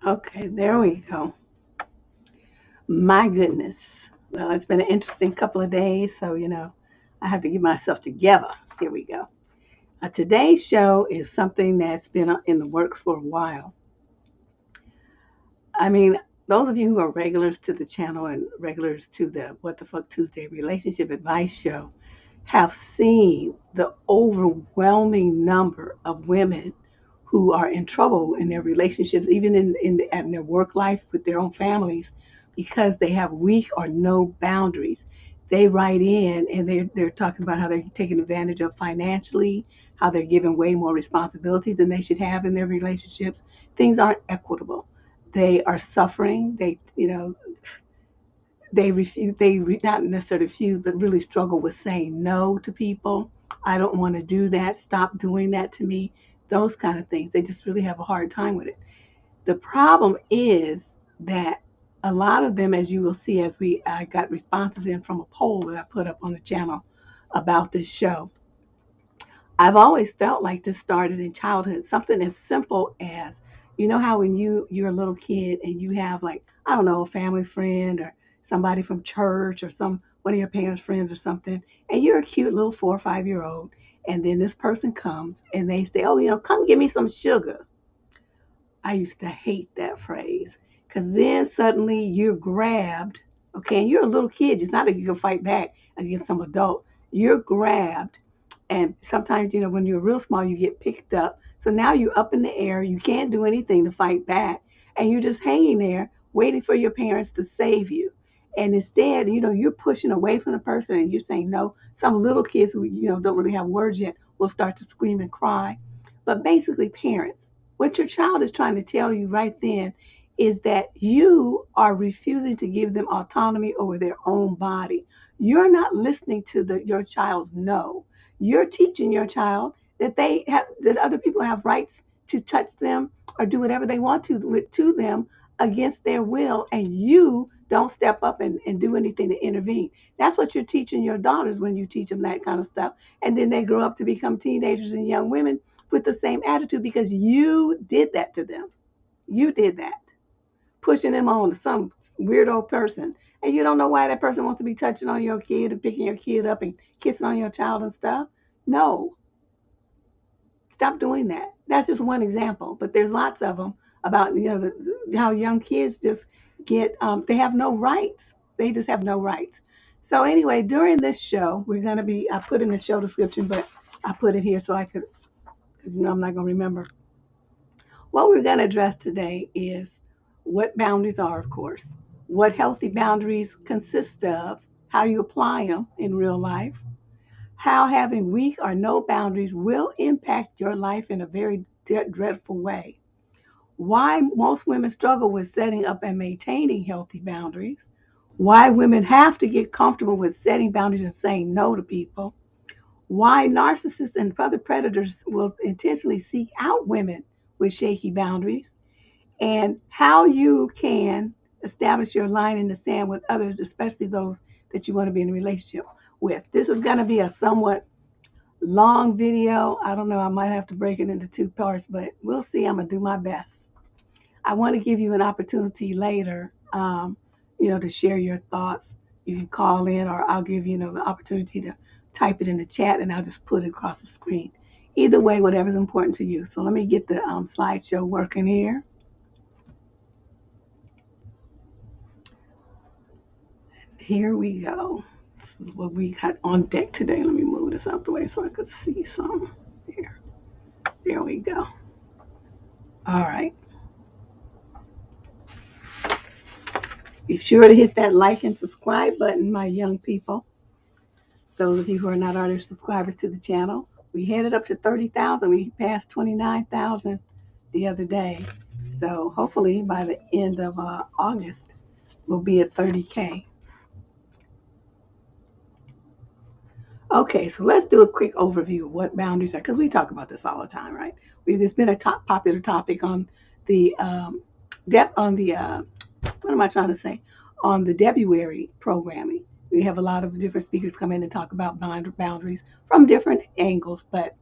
Okay, there we go. My goodness. Well, it's been an interesting couple of days, so I have to get myself together. Here we go. Today's show is something that's been in the works for a while. I mean, those of you who are regulars to the channel and regulars to the What the Fuck Tuesday relationship advice show have seen the overwhelming number of women who are in trouble in their relationships, even in their work life with their own families, because they have weak or no boundaries. They write in and they're talking about how they're taken advantage of financially, how they're given way more responsibility than they should have in their relationships. Things aren't equitable. They are suffering. They refuse, not necessarily refuse, but really struggle with saying no to people. I don't want to do that. Stop doing that to me. Those kind of things. They just really have a hard time with it. The problem is that a lot of them, as you will see, I got responses in from a poll that I put up on the channel about this show. I've always felt like this started in childhood. Something as simple as, how when you're a little kid and you have, like, I don't know, a family friend or somebody from church or one of your parents' friends or something, and you're a cute little 4 or 5 year old, and then this person comes and they say, "Oh, come give me some sugar." I used to hate that phrase because then suddenly you're grabbed, okay, and you're a little kid. It's not that you can fight back against some adult. You're grabbed, and sometimes, when you're real small, you get picked up. So now you're up in the air. You can't do anything to fight back, and you're just hanging there waiting for your parents to save you. And instead, you're pushing away from the person and you're saying no. Some little kids who, don't really have words yet will start to scream and cry. But basically, parents, what your child is trying to tell you right then is that you are refusing to give them autonomy over their own body. You're not listening to your child's no. You're teaching your child that other people have rights to touch them or do whatever they want to them against their will, and you don't step up and do anything to intervene. That's what you're teaching your daughters when you teach them that kind of stuff. And then they grow up to become teenagers and young women with the same attitude because you did that to them. You did that, pushing them on to some weirdo person. And you don't know why that person wants to be touching on your kid and picking your kid up and kissing on your child and stuff. No, stop doing that. That's just one example, but there's lots of them about how young kids just they have no rights. They just have no rights. So anyway, during this show, I put in the show description, but I put it here so I could, I'm not going to remember. What we're going to address today is what boundaries are, of course, what healthy boundaries consist of, how you apply them in real life, how having weak or no boundaries will impact your life in a very dreadful way, why most women struggle with setting up and maintaining healthy boundaries, why women have to get comfortable with setting boundaries and saying no to people, why narcissists and other predators will intentionally seek out women with shaky boundaries, and how you can establish your line in the sand with others, especially those that you want to be in a relationship with. This is going to be a somewhat long video. I don't know, I might have to break it into two parts, but we'll see. I'm going to do my best. I want to give you an opportunity later, to share your thoughts. You can call in, or I'll give you, the opportunity to type it in the chat, and I'll just put it across the screen. Either way, whatever's important to you. So let me get the slideshow working here. Here we go. This is what we got on deck today. Let me move this out the way so I could see some. Here. There we go. All right. Be sure to hit that like and subscribe button, my young people. Those of you who are not already subscribers to the channel. We headed up to 30,000. We passed 29,000 the other day. So hopefully by the end of August, we'll be at 30K. Okay, so let's do a quick overview of what boundaries are, because we talk about this all the time, right? It's been a popular topic on the what am I trying to say? On the February programming. We have a lot of different speakers come in and talk about boundaries from different angles, but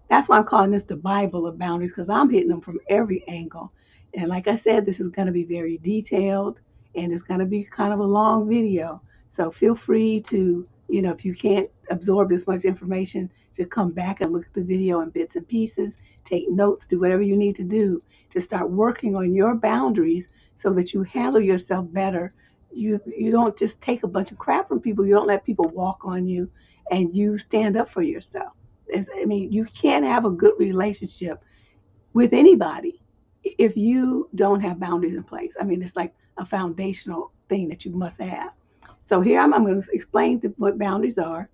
that's why I'm calling this the Bible of boundaries, because I'm hitting them from every angle. And like I said, this is going to be very detailed and it's going to be kind of a long video. So feel free to, if you can't absorb this much information, to come back and look at the video in bits and pieces, take notes, do whatever you need to do to start working on your boundaries so that you handle yourself better. You don't just take a bunch of crap from people. You don't let people walk on you, and you stand up for yourself. You can't have a good relationship with anybody if you don't have boundaries in place. It's like a foundational thing that you must have. So here I'm going to explain what boundaries are.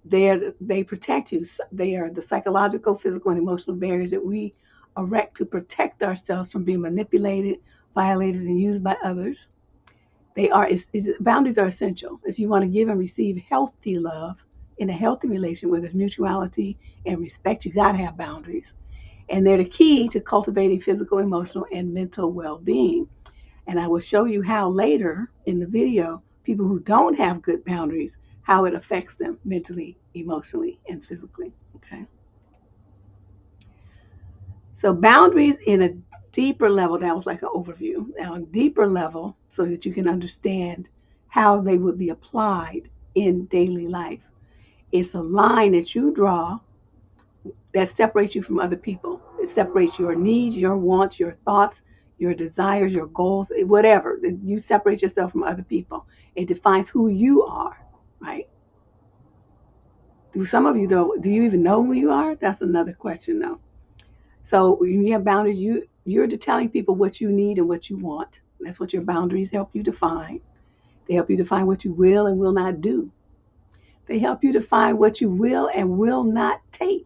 They protect you. They are the psychological, physical, and emotional barriers that we erect to protect ourselves from being manipulated, violated, and used by others. Boundaries are essential if you want to give and receive healthy love in a healthy relationship where there's mutuality and respect. You got to have boundaries, and they're the key to cultivating physical, emotional, and mental well-being. And I will show you how later in the video, people who don't have good boundaries, how it affects them mentally, emotionally, and physically. Okay. So boundaries in a deeper level, that was like an overview. Now, a deeper level, so that you can understand how they would be applied in daily life. It's a line that you draw that separates you from other people. It separates your needs, your wants, your thoughts, your desires, your goals, whatever. You separate yourself from other people. It defines who you are, right? Do some of you, though, do you even know who you are? That's another question, though. So when you have boundaries, you're telling people what you need and what you want. That's what your boundaries help you define. They help you define what you will and will not do. They help you define what you will and will not take.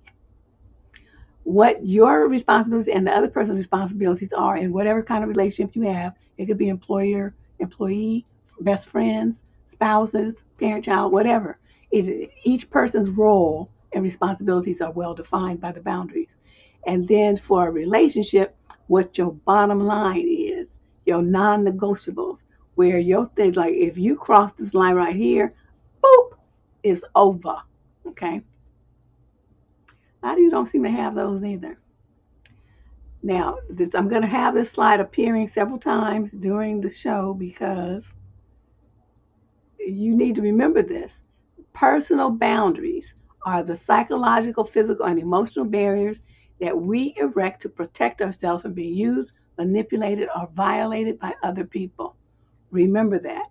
What your responsibilities and the other person's responsibilities are in whatever kind of relationship you have. It could be employer, employee, best friends, spouses, parent, child, whatever. Each person's role and responsibilities are well defined by the boundaries. And then for a relationship, what your bottom line is, your non-negotiables, where your things, like if you cross this line right here, boop, it's over. Okay? A lot of you don't seem to have those either. Now, I'm going to have this slide appearing several times during the show because you need to remember this. Personal boundaries are the psychological, physical, and emotional barriers that we erect to protect ourselves from being used, manipulated, or violated by other people. Remember that.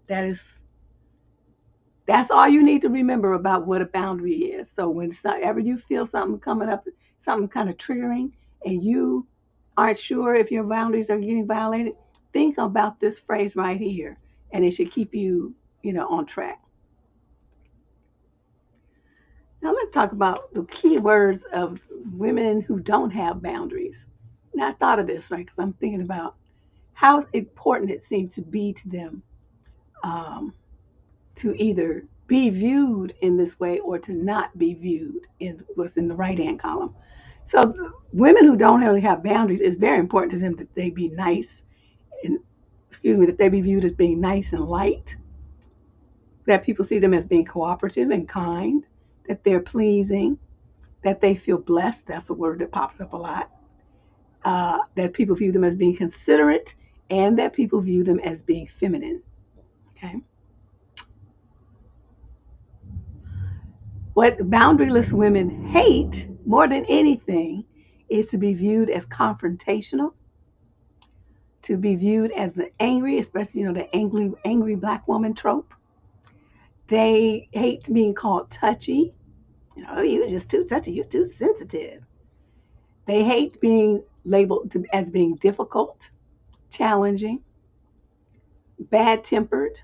That's all you need to remember about what a boundary is. So whenever you feel something coming up, something kind of triggering, and you aren't sure if your boundaries are getting violated, think about this phrase right here, and it should keep you, on track. Now let's talk about the key words of women who don't have boundaries. Now I thought of this, right, because I'm thinking about how important it seems to be to them um, to either be viewed in this way or to not be viewed in what's in the right hand column. So women who don't really have boundaries, it's very important to them that they be nice and that they be viewed as being nice and light, that people see them as being cooperative and kind, that they're pleasing, that they feel blessed. That's a word that pops up a lot. That people view them as being considerate, and that people view them as being feminine. Okay. What boundaryless women hate more than anything is to be viewed as confrontational, to be viewed as the angry, especially the angry black woman trope. They hate being called touchy. You're just too touchy. You're too sensitive. They hate being labeled as being difficult, challenging, bad-tempered,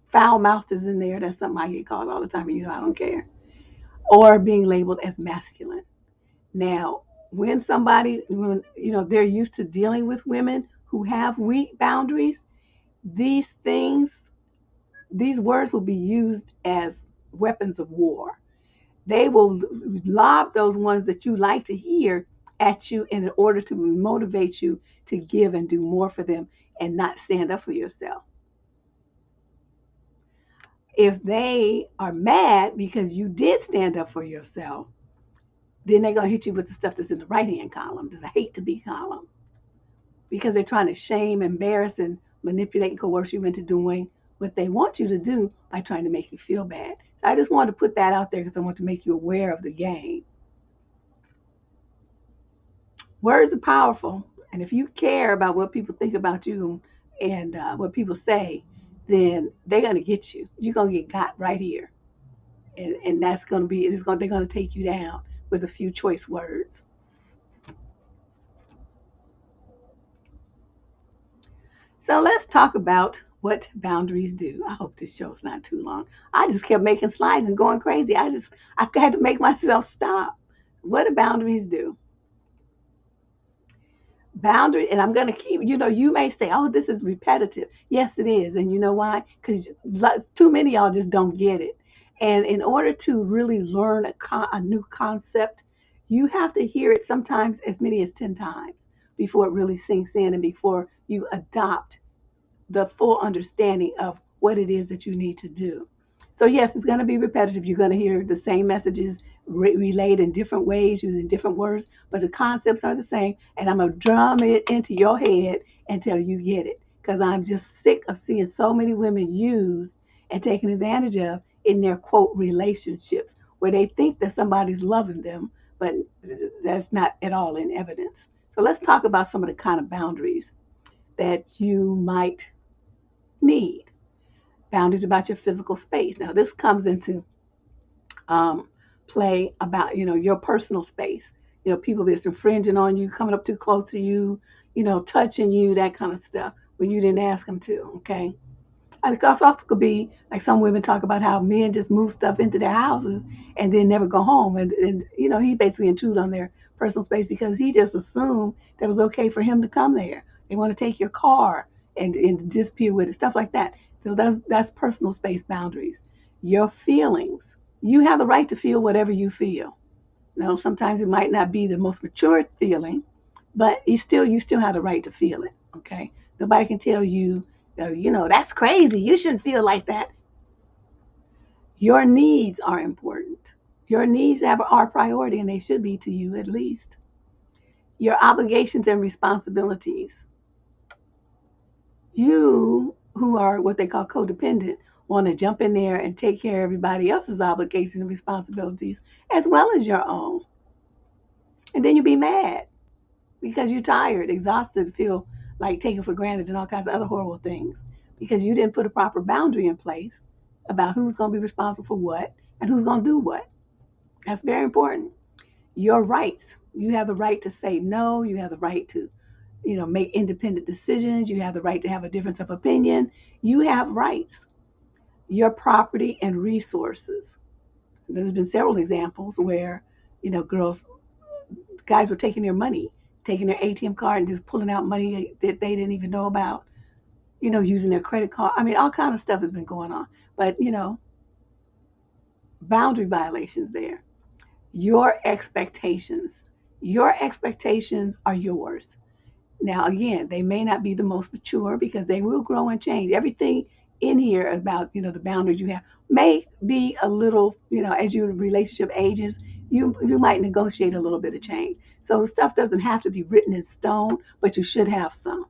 foul-mouthed is in there. That's something I get called all the time, and I don't care. Or being labeled as masculine. Now, when they're used to dealing with women who have weak boundaries, these words will be used as weapons of war. They will lob those ones that you like to hear at you in order to motivate you to give and do more for them and not stand up for yourself. If they are mad because you did stand up for yourself, then they're going to hit you with the stuff that's in the right-hand column, the hate to be column. because they're trying to shame, embarrass, and manipulate and coerce you into doing what they want you to do by trying to make you feel bad. So I just wanted to put that out there because I want to make you aware of the game. Words are powerful, and if you care about what people think about you and what people say, then they're gonna get you. You're gonna get got right here, and that's gonna be they're gonna take you down with a few choice words. So let's talk about what boundaries do. I hope this show's not too long. I just kept making slides and going crazy. I had to make myself stop. What do boundaries do? Boundary, and I'm going to keep, you may say, oh, this is repetitive. Yes, it is. And you know why? Because too many of y'all just don't get it. And in order to really learn a new concept, you have to hear it sometimes as many as 10 times before it really sinks in and before you adopt the full understanding of what it is that you need to do. So yes, it's going to be repetitive. You're going to hear the same messages relayed in different ways, using different words, but the concepts are the same. And I'm going to drum it into your head until you get it. Because I'm just sick of seeing so many women used and taken advantage of in their quote relationships where they think that somebody's loving them, but that's not at all in evidence. So let's talk about some of the kind of boundaries that you might need. Boundaries about your physical space. Now, this comes into um, play about, your personal space. People just infringing on you, coming up too close to you, touching you, that kind of stuff when you didn't ask them to, okay? And it also could be like some women talk about how men just move stuff into their houses and then never go home. And he basically intrude on their personal space because he just assumed that it was okay for him to come there. They want to take your car and disappear with it, stuff like that. So that's personal space boundaries. Your feelings. You have the right to feel whatever you feel. Now, sometimes it might not be the most mature feeling, but you still have the right to feel it. Okay. Nobody can tell you, that's crazy. You shouldn't feel like that. Your needs are important. Your needs are priority, and they should be to you at least. Your obligations and responsibilities. You, who are what they call codependent, want to jump in there and take care of everybody else's obligations and responsibilities as well as your own. And then you be mad because you're tired, exhausted, feel like taken for granted, and all kinds of other horrible things because you didn't put a proper boundary in place about who's going to be responsible for what and who's going to do what. That's very important. Your rights. You have the right to say no. You have the right to, make independent decisions. You have the right to have a difference of opinion. You have rights. Your property and resources. There's been several examples where, guys were taking their money, taking their ATM card and just pulling out money that they didn't even know about, using their credit card. I mean, all kind of stuff has been going on. But, boundary violations there. Your expectations. Your expectations are yours. Now, again, they may not be the most mature because they will grow and change. Everything in here about, the boundaries you have may be a little, as your relationship ages, you might negotiate a little bit of change. So stuff doesn't have to be written in stone, but you should have some.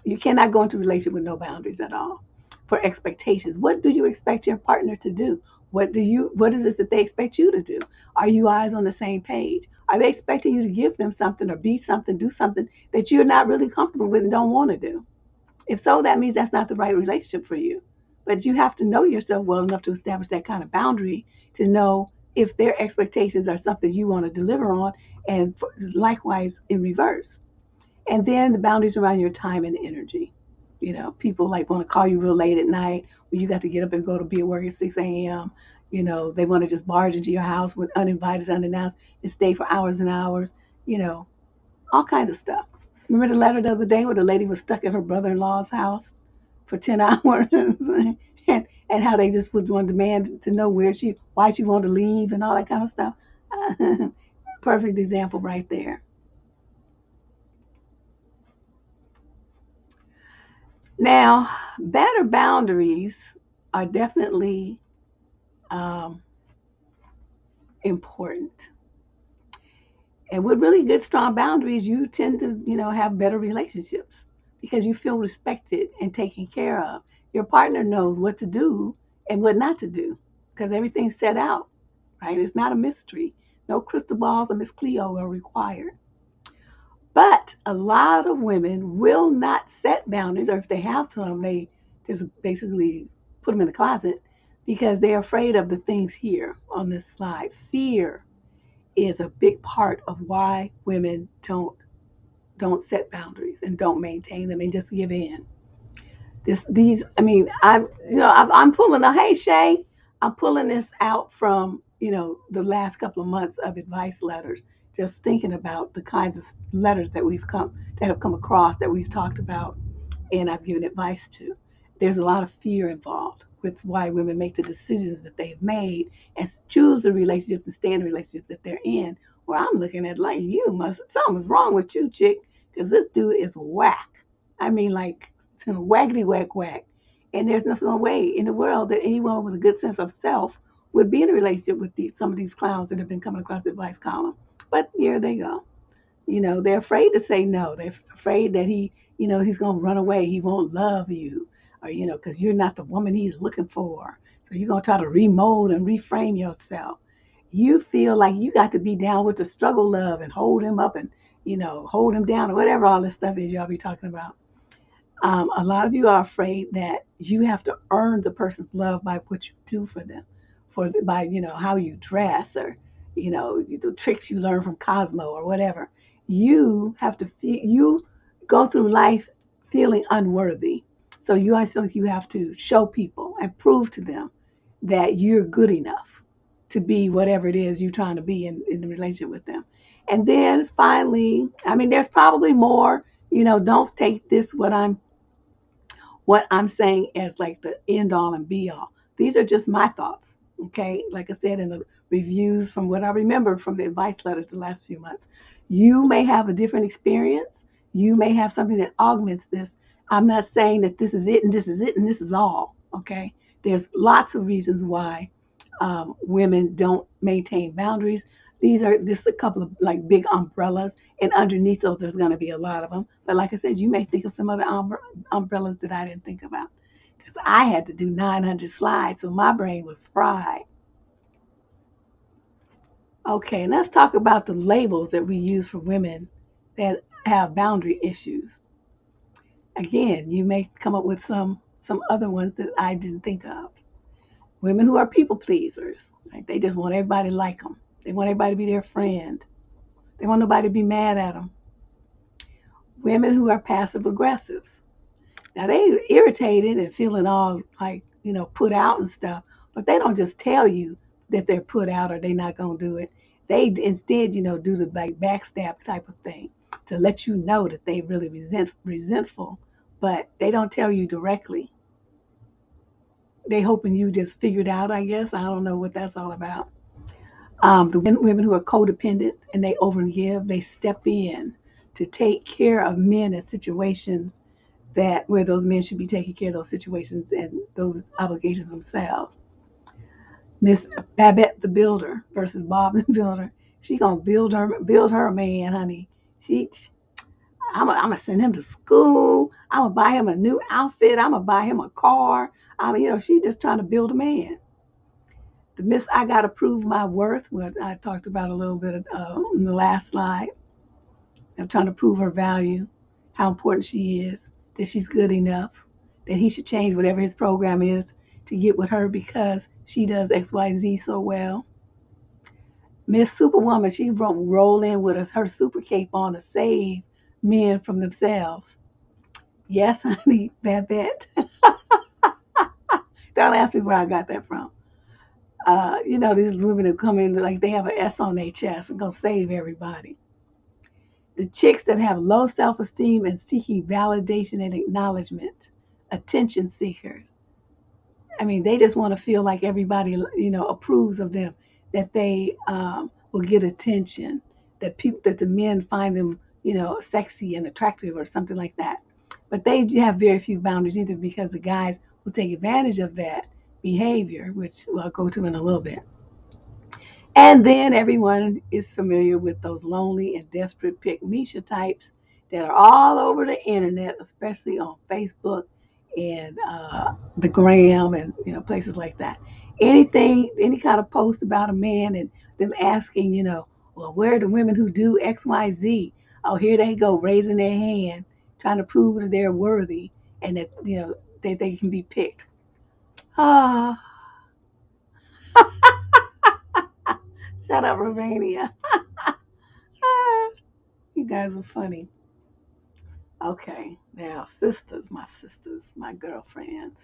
You cannot go into a relationship with no boundaries at all. For expectations, what do you expect your partner to do? What is it that they expect you to do? Are you guys on the same page? Are they expecting you to give them something or be something, do something that you're not really comfortable with and don't want to do? If so, that means that's not the right relationship for you. But you have to know yourself well enough to establish that kind of boundary to know if their expectations are something you want to deliver on, and likewise in reverse. And then the boundaries around your time and energy. People like want to call you real late at night when you got to get up and go to be at work at 6 a.m. They want to just barge into your house with uninvited, unannounced, and stay for hours and hours, all kinds of stuff. Remember the letter the other day where the lady was stuck at her brother-in-law's house for 10 hours and how they just would want to demand to know why she wanted to leave and all that kind of stuff. Perfect example right there. Now, better boundaries are definitely um, important. And with really good, strong boundaries, you tend to, have better relationships. because you feel respected and taken care of. Your partner knows what to do and what not to do because everything's set out, right? It's not a mystery. No crystal balls or Miss Cleo are required. But a lot of women will not set boundaries, or if they have some, they just basically put them in the closet because they're afraid of the things here on this slide. Fear is a big part of why women don't set boundaries and don't maintain them and just give in. I'm pulling a, hey Shay, I'm pulling this out from, the last couple of months of advice letters, just thinking about the kinds of letters that have come across that we've talked about and I've given advice to. There's a lot of fear involved with why women make the decisions that they've made and choose the relationships and stay in the relationships that they're in. Where I'm looking at like, something's wrong with you, chick, because this dude is whack. I mean, like, waggity whack whack. And there's no way in the world that anyone with a good sense of self would be in a relationship with some of these clowns that have been coming across the advice column. But here they go. They're afraid to say no. They're afraid that he's going to run away. He won't love you, or, because you're not the woman he's looking for. So you're going to try to remold and reframe yourself. You feel like you got to be down with the struggle love and hold him up and, hold him down or whatever all this stuff is y'all be talking about. A lot of you are afraid that you have to earn the person's love by what you do for them, by how you dress or the tricks you learn from Cosmo or whatever. You have to you go through life feeling unworthy, so you always feel like you have to show people and prove to them that you're good enough to be whatever it is you're trying to be in the relationship with them. And then finally, there's probably more. Don't take this what I'm saying as like the end all and be all. These are just my thoughts, okay? Like I said in the reviews from what I remember from the advice letters the last few months. You may have a different experience. You may have something that augments this. I'm not saying that this is it and this is it and this is all, okay? There's lots of reasons why women don't maintain boundaries. These are just a couple of like big umbrellas, and underneath those, there's going to be a lot of them. But like I said, you may think of some other umbrellas that I didn't think about because I had to do 900 slides, so my brain was fried. Okay, let's talk about the labels that we use for women that have boundary issues. Again, you may come up with some other ones that I didn't think of. Women who are people pleasers, right? They just want everybody to like them. They want everybody to be their friend. They want nobody to be mad at them. Women who are passive aggressives. Now they irritated and feeling all like, put out and stuff, but they don't just tell you that they're put out or they're not going to do it. They instead, do the like backstab type of thing to let you know that they really resentful, but they don't tell you directly. They hoping you just figured out, I guess. I don't know what that's all about. The women who are codependent and they overgive, they step in to take care of men in situations where those men should be taking care of those situations and those obligations themselves. Miss Babette the Builder versus Bob the Builder. She gonna build her man, honey. I'm gonna send him to school. I'm gonna buy him a new outfit. I'm gonna buy him a car. She just trying to build a man. The Miss I gotta prove my worth, what I talked about a little bit in the last slide. I'm trying to prove her value, how important she is, that she's good enough, that he should change whatever his program is to get with her because she does XYZ so well. Miss Superwoman, she roll in with her super cape on to save men from themselves. Yes, honey, Babette. Don't ask me where I got that from. These women who come in like they have an S on their chest and gonna save everybody. The chicks that have low self-esteem and seeking validation and acknowledgement, attention seekers. They just want to feel like everybody, approves of them, that they will get attention, that the men find them, sexy and attractive or something like that. But they have very few boundaries either because the guys will take advantage of that behavior, which I'll go to in a little bit. And then everyone is familiar with those lonely and desperate pick-me-sha types that are all over the internet, especially on Facebook and the gram and places like that. Anything, any kind of post about a man and them asking, well, where are the women who do X, Y, Z? Oh, here they go raising their hand, trying to prove that they're worthy and that that they can be picked. Ah, shut up, Romania. Ah, you guys are funny. Okay, now sisters, my girlfriends.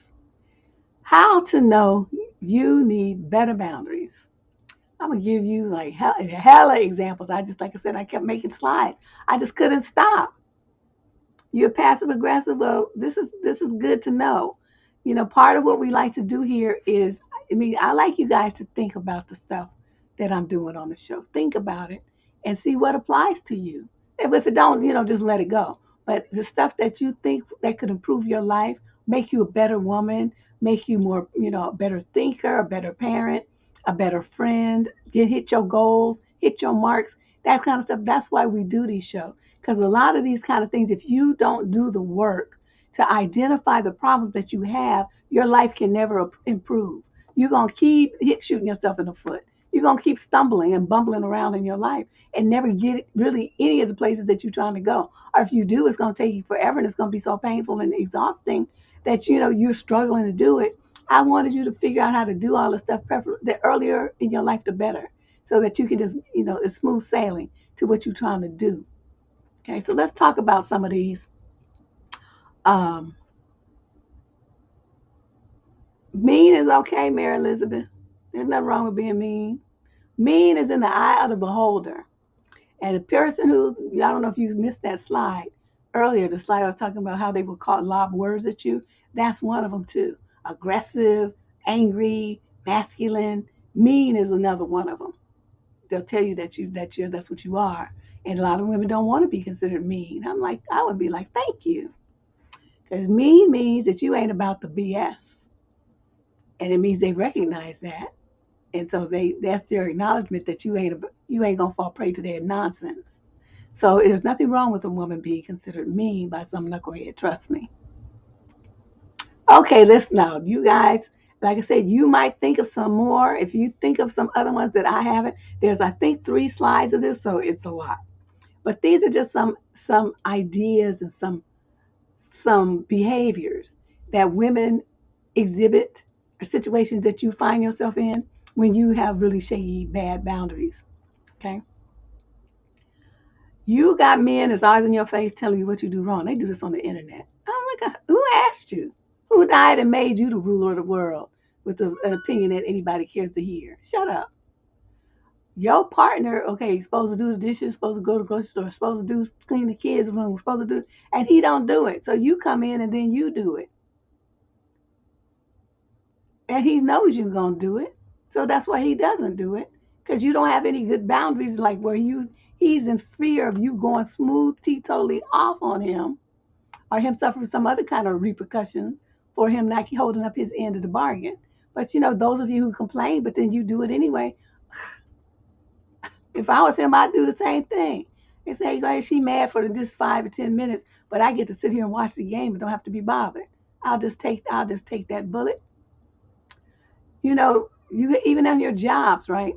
How to know you need better boundaries. I'm gonna give you like hella examples. Like I said, I kept making slides. I just couldn't stop. You're passive aggressive. Well, this is good to know. Part of what we like to do here is, I like you guys to think about the stuff that I'm doing on the show. Think about it and see what applies to you. If it don't, just let it go. But the stuff that you think that could improve your life, make you a better woman, make you more, a better thinker, a better parent, a better friend, hit your goals, hit your marks, that kind of stuff. That's why we do these shows. Because a lot of these kind of things, if you don't do the work to identify the problems that you have, your life can never improve. You're going to keep shooting yourself in the foot. You're going to keep stumbling and bumbling around in your life and never get really any of the places that you're trying to go. Or if you do, it's going to take you forever and it's going to be so painful and exhausting that, you're struggling to do it. I wanted you to figure out how to do all the stuff the earlier in your life, the better, so that you can just, it's smooth sailing to what you're trying to do. Okay, so let's talk about some of these. Um, Mean is okay, Mary Elizabeth. There's nothing wrong with being mean. Mean is in the eye of the beholder. And the person who, I don't know if you missed that slide earlier, the slide I was talking about how they would lob words at you. That's one of them too. Aggressive, angry, masculine. Mean is another one of them. They'll tell you that's what you are. And a lot of women don't want to be considered mean. I would be like, thank you. Because mean means that you ain't about the BS. And it means they recognize that. And so that's their acknowledgement that you ain't gonna fall prey to their nonsense. So there's nothing wrong with a woman being considered mean by some knucklehead, trust me. Okay, listen now. You guys, like I said, you might think of some more. If you think of some other ones that I haven't, there's I think 3 slides of this, so it's a lot. But these are just some ideas and some behaviors that women exhibit or situations that you find yourself in when you have really shaky, bad boundaries. Okay? You got men that's always in your face telling you what you do wrong. They do this on the internet. Oh my God, who asked you? Who died and made you the ruler of the world with an opinion that anybody cares to hear? Shut up. Your partner, okay, he's supposed to do the dishes, supposed to go to the grocery store, supposed to clean the kids' room, supposed to do, and he don't do it. So you come in and then you do it. And he knows you're going to do it. So that's why he doesn't do it. Because you don't have any good boundaries, like where he's in fear of you going smooth, totally off on him, or him suffering some other kind of repercussions for him not holding up his end of the bargain. But those of you who complain, but then you do it anyway. If I was him, I'd do the same thing. They say, hey, she mad for this 5 or 10 minutes, but I get to sit here and watch the game and don't have to be bothered. I'll just take that bullet. You even on your jobs, right?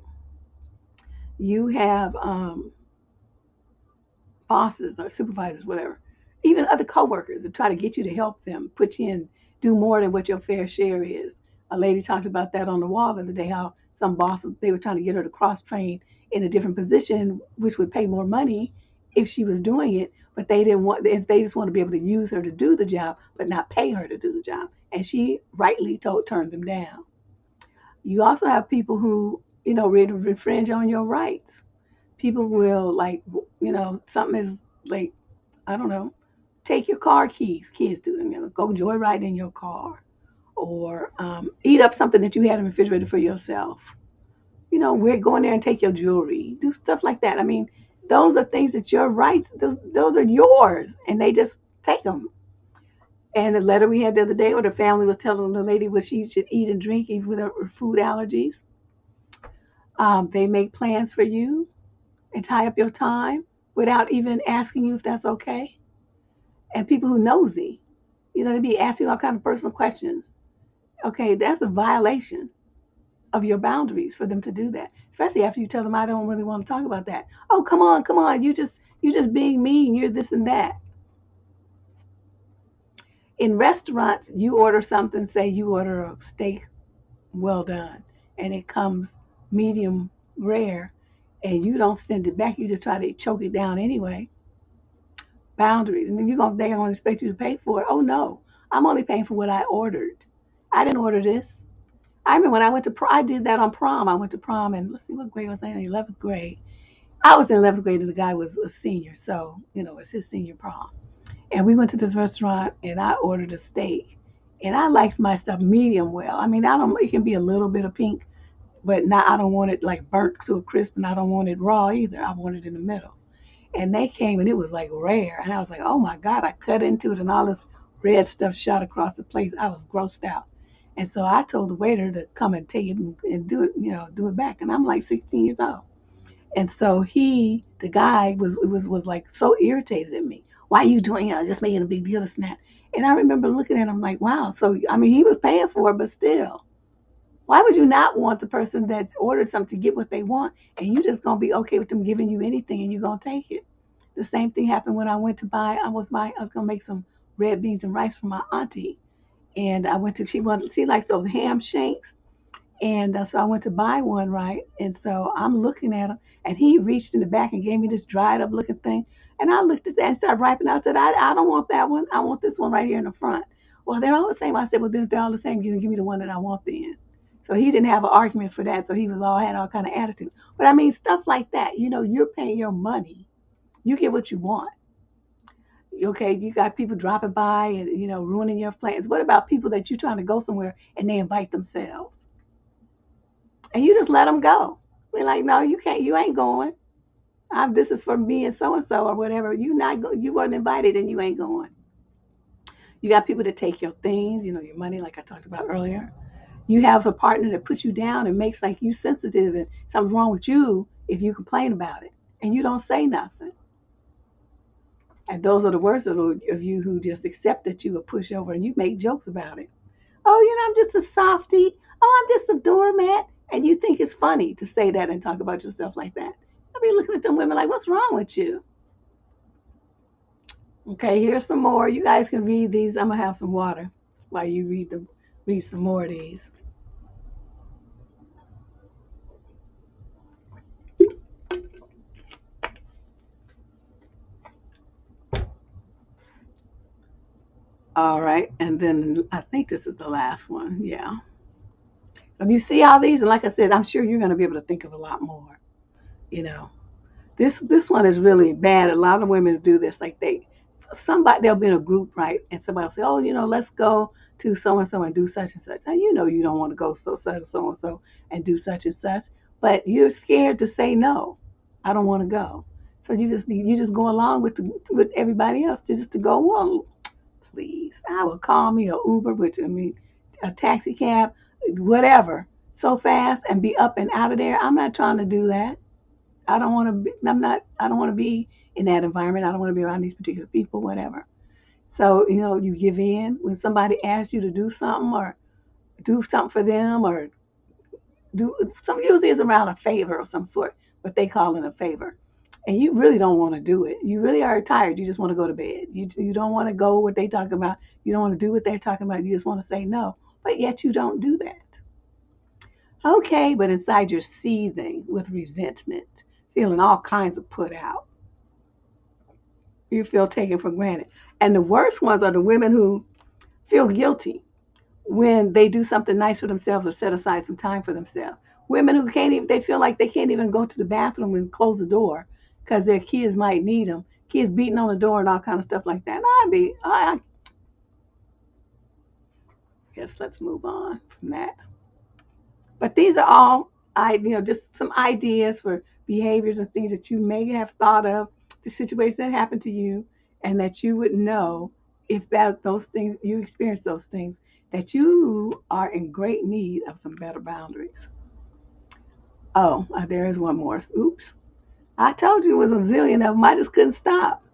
You have bosses or supervisors, whatever, even other coworkers that try to get you to help them, put you in, do more than what your fair share is. A lady talked about that on the wall the other day, how some bosses, they were trying to get her to cross train in a different position, which would pay more money if she was doing it, but they didn't want, if they just want to be able to use her to do the job, but not pay her to do the job. And she rightly turned them down. You also have people who, ready to infringe on your rights. People will like, something is like, I don't know, take your car keys. Kids do, go joyride in your car, or eat up something that you had in the refrigerator for yourself. We're going there and take your jewelry, do stuff like that. I mean, those are things that your rights. Those are yours, and they just take them. And the letter we had the other day, where the family was telling the lady what she should eat and drink, even with her food allergies. They make plans for you and tie up your time without even asking you if that's okay. and people who nosy. They be asking all kind of personal questions. Okay, that's a violation of your boundaries for them to do that. Especially after you tell them I don't really want to talk about that. Oh, come on, you just being mean. You're this and that. In restaurants, you order something. Say you order a steak, well done, and it comes medium rare, and you don't send it back. You just try to choke it down anyway. Boundaries, and then they're gonna expect you to pay for it. Oh no, I'm only paying for what I ordered. I didn't order this. I remember when I went to prom, I did that on prom. I went to prom, and let's see what grade was I in? 11th grade. I was in 11th grade, and the guy was a senior, so it's his senior prom. And we went to this restaurant, and I ordered a steak, and I liked my stuff medium well. I mean, I don't. It can be a little bit of pink, but not. I don't want it like burnt to a crisp, and I don't want it raw either. I want it in the middle. And they came, and it was like rare, and I was like, oh my God! I cut into it, and all this red stuff shot across the plate. I was grossed out. And so I told the waiter to come and take it and do it, do it back. And I'm like 16 years old. And so the guy was like so irritated at me. Why are you doing it? Just making a big deal of that. And I remember looking at him like, wow. So I mean, he was paying for it, but still, why would you not want the person that ordered something to get what they want, and you just gonna be okay with them giving you anything, and you gonna take it? The same thing happened when I went to buy. I was gonna make some red beans and rice for my auntie, and I went to she likes those ham shanks. And so I went to buy one, right? And so I'm looking at him, and he reached in the back and gave me this dried up looking thing. And I looked at that and started ripening. I said, I don't want that one. I want this one right here in the front. Well, they're all the same. I said, well, then if they're all the same, you give me the one that I want then. So he didn't have an argument for that. So he had all kind of attitude. But I mean, stuff like that. You're paying your money. You get what you want. Okay, you got people dropping by and ruining your plans. What about people that you're trying to go somewhere and they invite themselves? And you just let them go. We're like, no, you can't. You ain't going. This is for me and so or whatever. You not go. You wasn't invited, and you ain't going. You got people that take your things, your money, like I talked about earlier. You have a partner that puts you down and makes like you sensitive, and something's wrong with you if you complain about it, and you don't say nothing. And those are the worst of you who just accept that you a pushover and you make jokes about it. Oh, I'm just a softie. Oh, I'm just a doormat. And you think it's funny to say that and talk about yourself like that. I be looking at them women like, what's wrong with you? Okay, here's some more. You guys can read these. I'm gonna have some water while you read some more of these. All right, and then I think this is the last one. Yeah. If you see all these, and like I said, I'm sure you're gonna be able to think of a lot more. You know, this one is really bad. A lot of women do this. Like they'll be in a group, right? And somebody will say, oh, let's go to so and do such and such. Now you don't want to go so and so and do such and such, but you're scared to say no. I don't want to go. So you just go along with everybody else just to go. Well, please, I will call me a Uber, which I mean a taxi cab, whatever, so fast and be up and out of there. I'm not trying to do that. I don't want to be. I'm not. I don't want to be in that environment. I don't want to be around these particular people. Whatever. So you give in when somebody asks you to do something or do something for them or do some. Usually it's around a favor of some sort, what they call it a favor, and you really don't want to do it. You really are tired. You just want to go to bed. You don't want to go what they talk about. You don't want to do what they're talking about. You just want to say no, but yet you don't do that. Okay, but inside you're seething with resentment, feeling all kinds of put out. You feel taken for granted. And the worst ones are the women who feel guilty when they do something nice for themselves or set aside some time for themselves. Women who can't even, they feel like they can't even go to the bathroom and close the door because their kids might need them. Kids beating on the door and all kind of stuff like that. I guess let's move on from that. But these are all, just some ideas for behaviors and things that you may have thought of, the situations that happened to you, and that you would know if those things you experience those things that you are in great need of some better boundaries. Oh, there is one more. Oops, I told you it was a zillion of them. I just couldn't stop.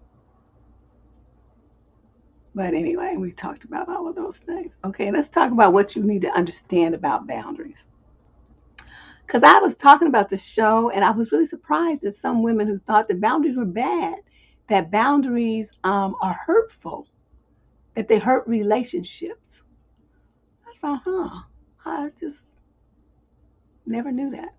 But anyway, we talked about all of those things. Okay, let's talk about what you need to understand about boundaries. Because I was talking about the show, and I was really surprised at some women who thought that boundaries were bad, that boundaries are hurtful, that they hurt relationships. I thought, I just never knew that.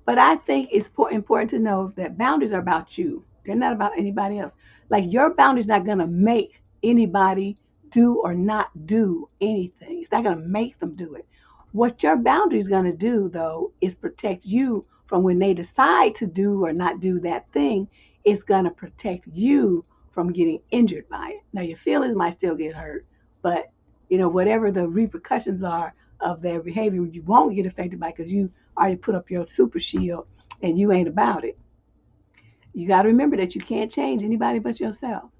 But I think it's important to know that boundaries are about you. They're not about anybody else. Like your boundaries not gonna make anybody do or not do anything. It's not gonna make them do it. What your boundaries gonna do though is protect you from when they decide to do or not do that thing. It's gonna protect you from getting injured by it. Now your feelings might still get hurt, but whatever the repercussions are of their behavior, you won't get affected by because you already put up your super shield and you ain't about it. You got to remember that you can't change anybody but yourself.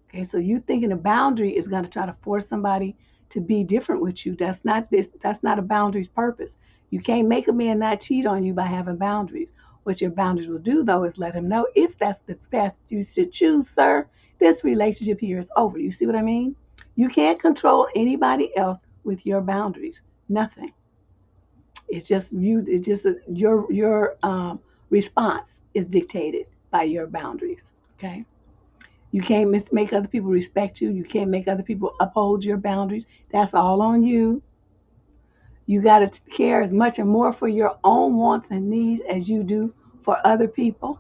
Okay, so you thinking a boundary is going to try to force somebody to be different with you. That's not this. That's not a boundary's purpose. You can't make a man not cheat on you by having boundaries. What your boundaries will do, though, is let him know if that's the path you should choose, sir. This relationship here is over. You see what I mean? You can't control anybody else with your boundaries. Nothing. It's just you. It's just your response is dictated by your boundaries. Okay. You can't make other people respect you. You can't make other people uphold your boundaries. That's all on you. You got to care as much or more for your own wants and needs as you do for other people.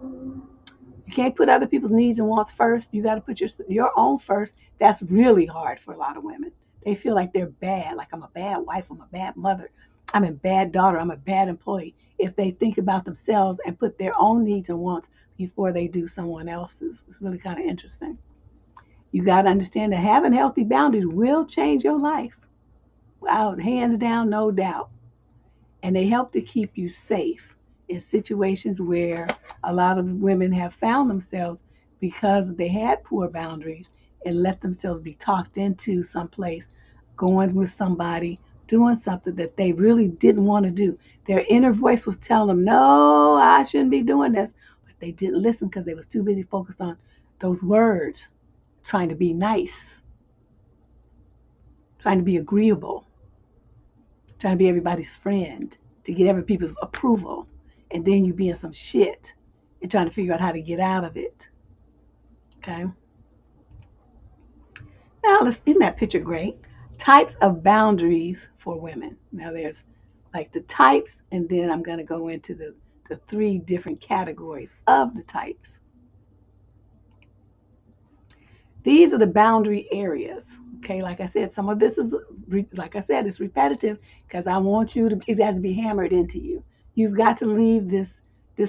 You can't put other people's needs and wants first. You got to put your own first. That's really hard for a lot of women. They feel like they're bad, like I'm a bad wife, I'm a bad mother, I'm a bad daughter, I'm a bad employee. If they think about themselves and put their own needs and wants before they do someone else's, it's really kind of interesting. You got to understand that having healthy boundaries will change your life. Without hands down, no doubt. And they help to keep you safe in situations where a lot of women have found themselves because they had poor boundaries and let themselves be talked into someplace, going with somebody, doing something that they really didn't want to do. Their inner voice was telling them, no, I shouldn't be doing this. But they didn't listen because they was too busy focused on those words, trying to be nice, trying to be agreeable, trying to be everybody's friend, to get every people's approval. And then you be in some shit and trying to figure out how to get out of it. Okay. Now, isn't that picture great? Types of boundaries for women. Now, there's like the types, and then I'm going to go into the three different categories of the types. These are the boundary areas. Okay, like I said, some of this is, like I said, it's repetitive because I want it has to be hammered into you. You've got to leave this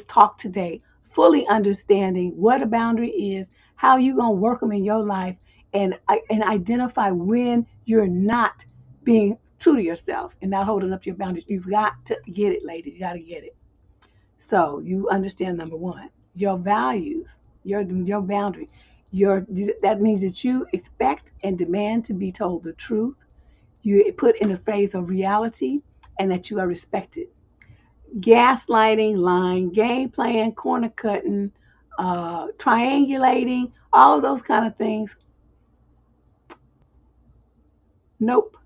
talk today fully understanding what a boundary is, how you're going to work them in your life, and identify when you're not being true to yourself and not holding up your boundaries. You've got to get it, ladies. You got to get it. So you understand number one, your values, your boundary. That means that you expect and demand to be told the truth. You put in a phase of reality and that you are respected. Gaslighting, lying, game playing, corner cutting, triangulating, all of those kind of things. Nope.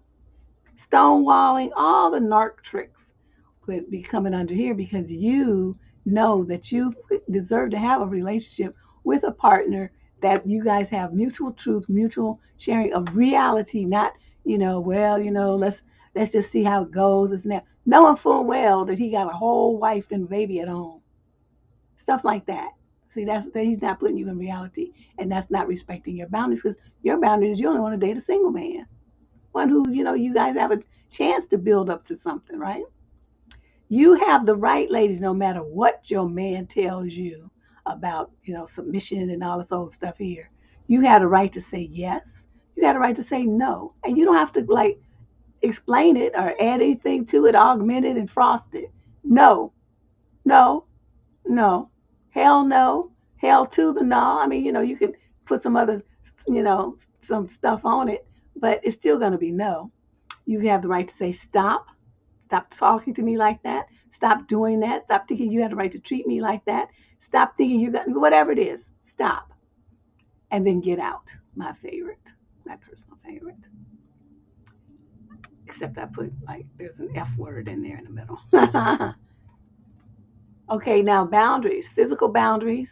Stonewalling, all the narc tricks could be coming under here because you know that you deserve to have a relationship with a partner that you guys have mutual truth, mutual sharing of reality, not, let's just see how it goes. It's now knowing full well that he got a whole wife and baby at home. Stuff like that. See, he's not putting you in reality, and that's not respecting your boundaries because your boundaries, you only want to date a single man, one who, you guys have a chance to build up to something, right? You have the right, ladies, no matter what your man tells you about, submission and all this old stuff here. You had a right to say yes. You had a right to say no. And you don't have to like explain it or add anything to it, augment it and frost it. No, no, no. Hell no. Hell to the no. I mean, you can put some other, some stuff on it, but it's still going to be no. You have the right to say stop. Stop talking to me like that. Stop doing that. Stop thinking you have the right to treat me like that. Stop thinking you got whatever it is. Stop. And then get out. My favorite. my personal favorite. Except I put like there's an F word in there in the middle. Okay, now boundaries, physical boundaries,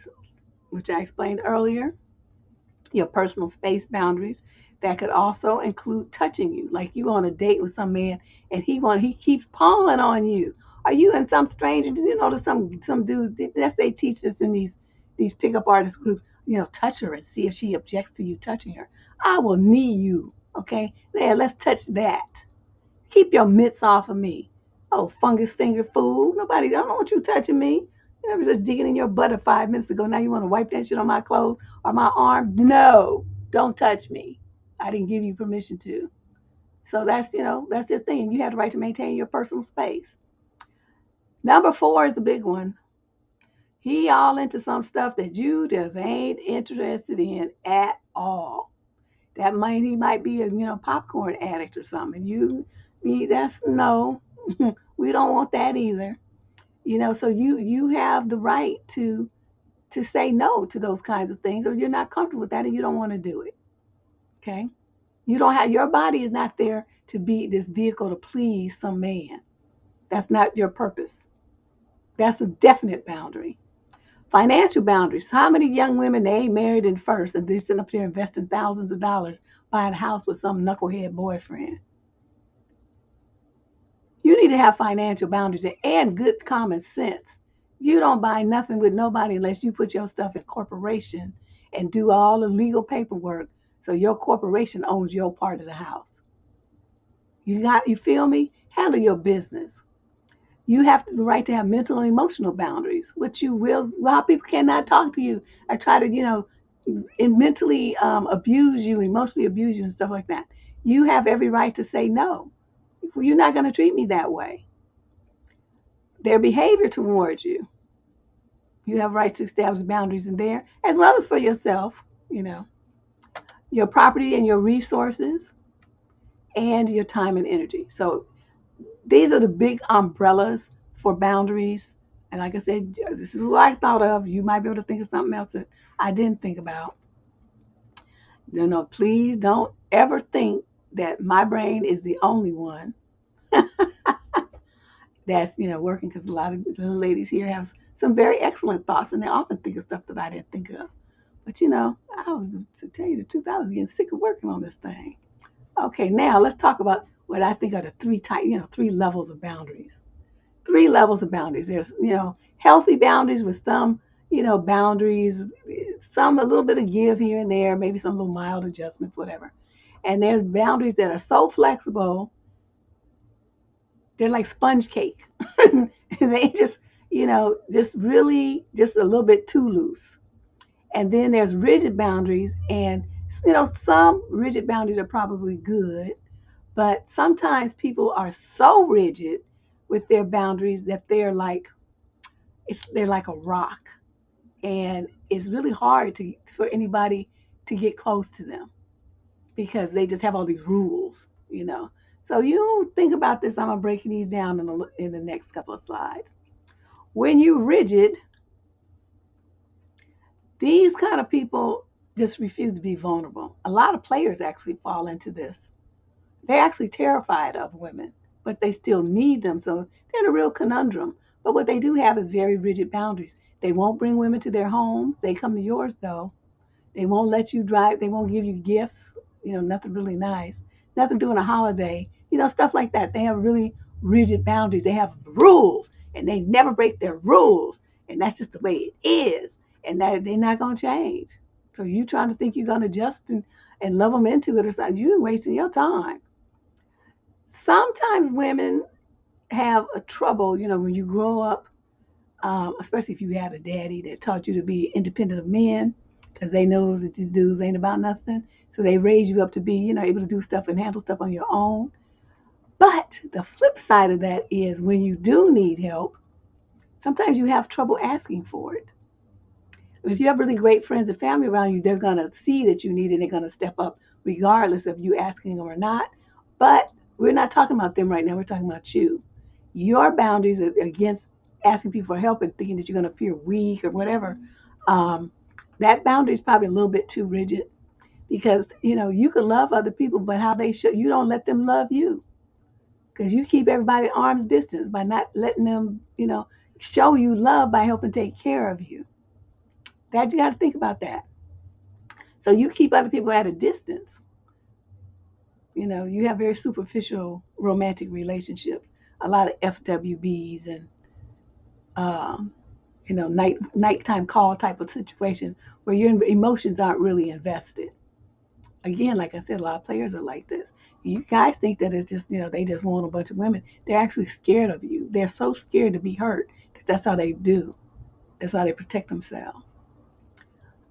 which I explained earlier, your personal space boundaries. That could also include touching you, like you on a date with some man and he keeps pawing on you. Are you and some stranger? You know, there's some dude. That's they teach this in these pickup artist groups. You know, touch her and see if she objects to you touching her. I will knee you. Okay, there. Let's touch that. Keep your mitts off of me. Oh, fungus finger fool. Nobody, I don't want you touching me. You know, just digging in your butt 5 minutes ago. Now you want to wipe that shit on my clothes or my arm? No, don't touch me. I didn't give you permission to. So that's, that's your thing. You have the right to maintain your personal space. Number 4 is the big one. He all into some stuff that you just ain't interested in at all. He might be a popcorn addict or something. That's no, we don't want that either. So you have the right to say no to those kinds of things, or you're not comfortable with that and you don't want to do it. Okay, you don't have your body is not there to be this vehicle to please some man. That's not your purpose. That's a definite boundary. Financial boundaries. How many young women they ain't married in first and they sitting up there investing thousands of dollars buying a house with some knucklehead boyfriend? You need to have financial boundaries and good common sense. You don't buy nothing with nobody unless you put your stuff in corporation and do all the legal paperwork so your corporation owns your part of the house. You feel me? Handle your business. You have the right to have mental and emotional boundaries, which you will. A lot of people cannot talk to you or try to, mentally abuse you, emotionally abuse you, and stuff like that. You have every right to say no. You're not going to treat me that way. Their behavior towards you. You have rights to establish boundaries in there, as well as for yourself, your property and your resources, and your time and energy. So these are the big umbrellas for boundaries. And like I said, this is what I thought of. You might be able to think of something else that I didn't think about. Please don't ever think that my brain is the only one that's working, because a lot of little ladies here have some very excellent thoughts and they often think of stuff that I didn't think of. But I was, to tell you the truth, I was getting sick of working on this thing. Okay, now let's talk about what I think are the three levels of boundaries. 3 levels of boundaries. There's healthy boundaries with some boundaries, some a little bit of give here and there, maybe some little mild adjustments, whatever. And there's boundaries that are so flexible, they're like sponge cake. They just really just a little bit too loose. And then there's rigid boundaries, and some rigid boundaries are probably good, but sometimes people are so rigid with their boundaries that they're like a rock, and it's really hard for anybody to get close to them because they just have all these rules. So you think about this. I'm gonna break these down in the next couple of slides. When you're rigid, these kind of people just refuse to be vulnerable. A lot of players actually fall into this. They're actually terrified of women, but they still need them. So they're in a real conundrum. But what they do have is very rigid boundaries. They won't bring women to their homes. They come to yours, though. They won't let you drive. They won't give you gifts, nothing really nice. Nothing during a holiday, stuff like that. They have really rigid boundaries. They have rules, and they never break their rules. And that's just the way it is. And that they're not going to change. So you trying to think you're going to adjust and love them into it or something, you're wasting your time. Sometimes women have a trouble, when you grow up, especially if you had a daddy that taught you to be independent of men, because they know that these dudes ain't about nothing. So they raise you up to be, able to do stuff and handle stuff on your own. But the flip side of that is when you do need help, sometimes you have trouble asking for it. If you have really great friends and family around you, they're going to see that you need it and they're going to step up regardless of you asking them or not. But we're not talking about them right now. We're talking about you. Your boundaries against asking people for help and thinking that you're going to appear weak or whatever, that boundary is probably a little bit too rigid, because you can love other people, but how they show you don't let them love you, because you keep everybody at arm's distance by not letting them show you love by helping take care of you. That you got to think about that. So you keep other people at a distance. You have very superficial romantic relationships, a lot of FWBs and um, nighttime call type of situation where your emotions aren't really invested. Again, like I said, a lot of players are like this. You guys think that it's just, they just want a bunch of women. They're actually scared of you. They're so scared to be hurt that that's how they do. That's how they protect themselves.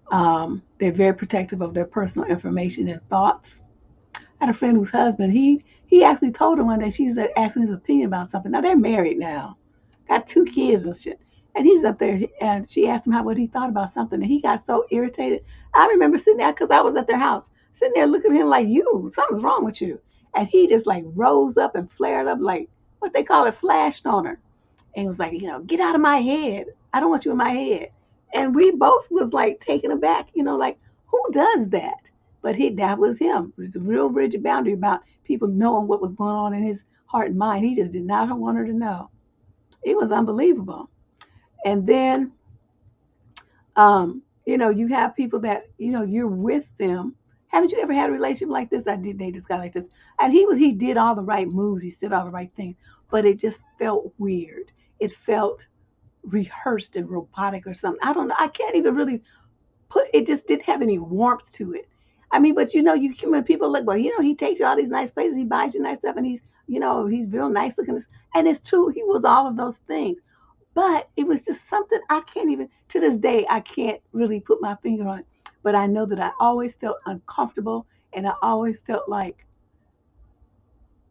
They're very protective of their personal information and thoughts. I had a friend whose husband, he actually told her one day, she's asking his opinion about something. Now they're married now, got 2 kids and shit. And he's up there, and she asked him what he thought about something, and he got so irritated. I remember sitting there, because I was at their house, sitting there looking at him like, something's wrong with you. And he just like rose up and flared up like, what they call it, flashed on her. And was like, get out of my head. I don't want you in my head. And we both was like taken aback, like, who does that? But that was him. It was a real rigid boundary about people knowing what was going on in his heart and mind. He just did not want her to know. It was unbelievable. And then, you have people that, you're with them. Haven't you ever had a relationship like this? I did date this guy like this. And he did all the right moves. He said all the right things. But it just felt weird. It felt rehearsed and robotic or something. I don't know. I can't even really it just didn't have any warmth to it. I mean, but when people look, well, he takes you all these nice places, he buys you nice stuff, and he's real nice looking. And it's true, he was all of those things. But it was just something I can't even, to this day, I can't really put my finger on it. But I know that I always felt uncomfortable, and I always felt like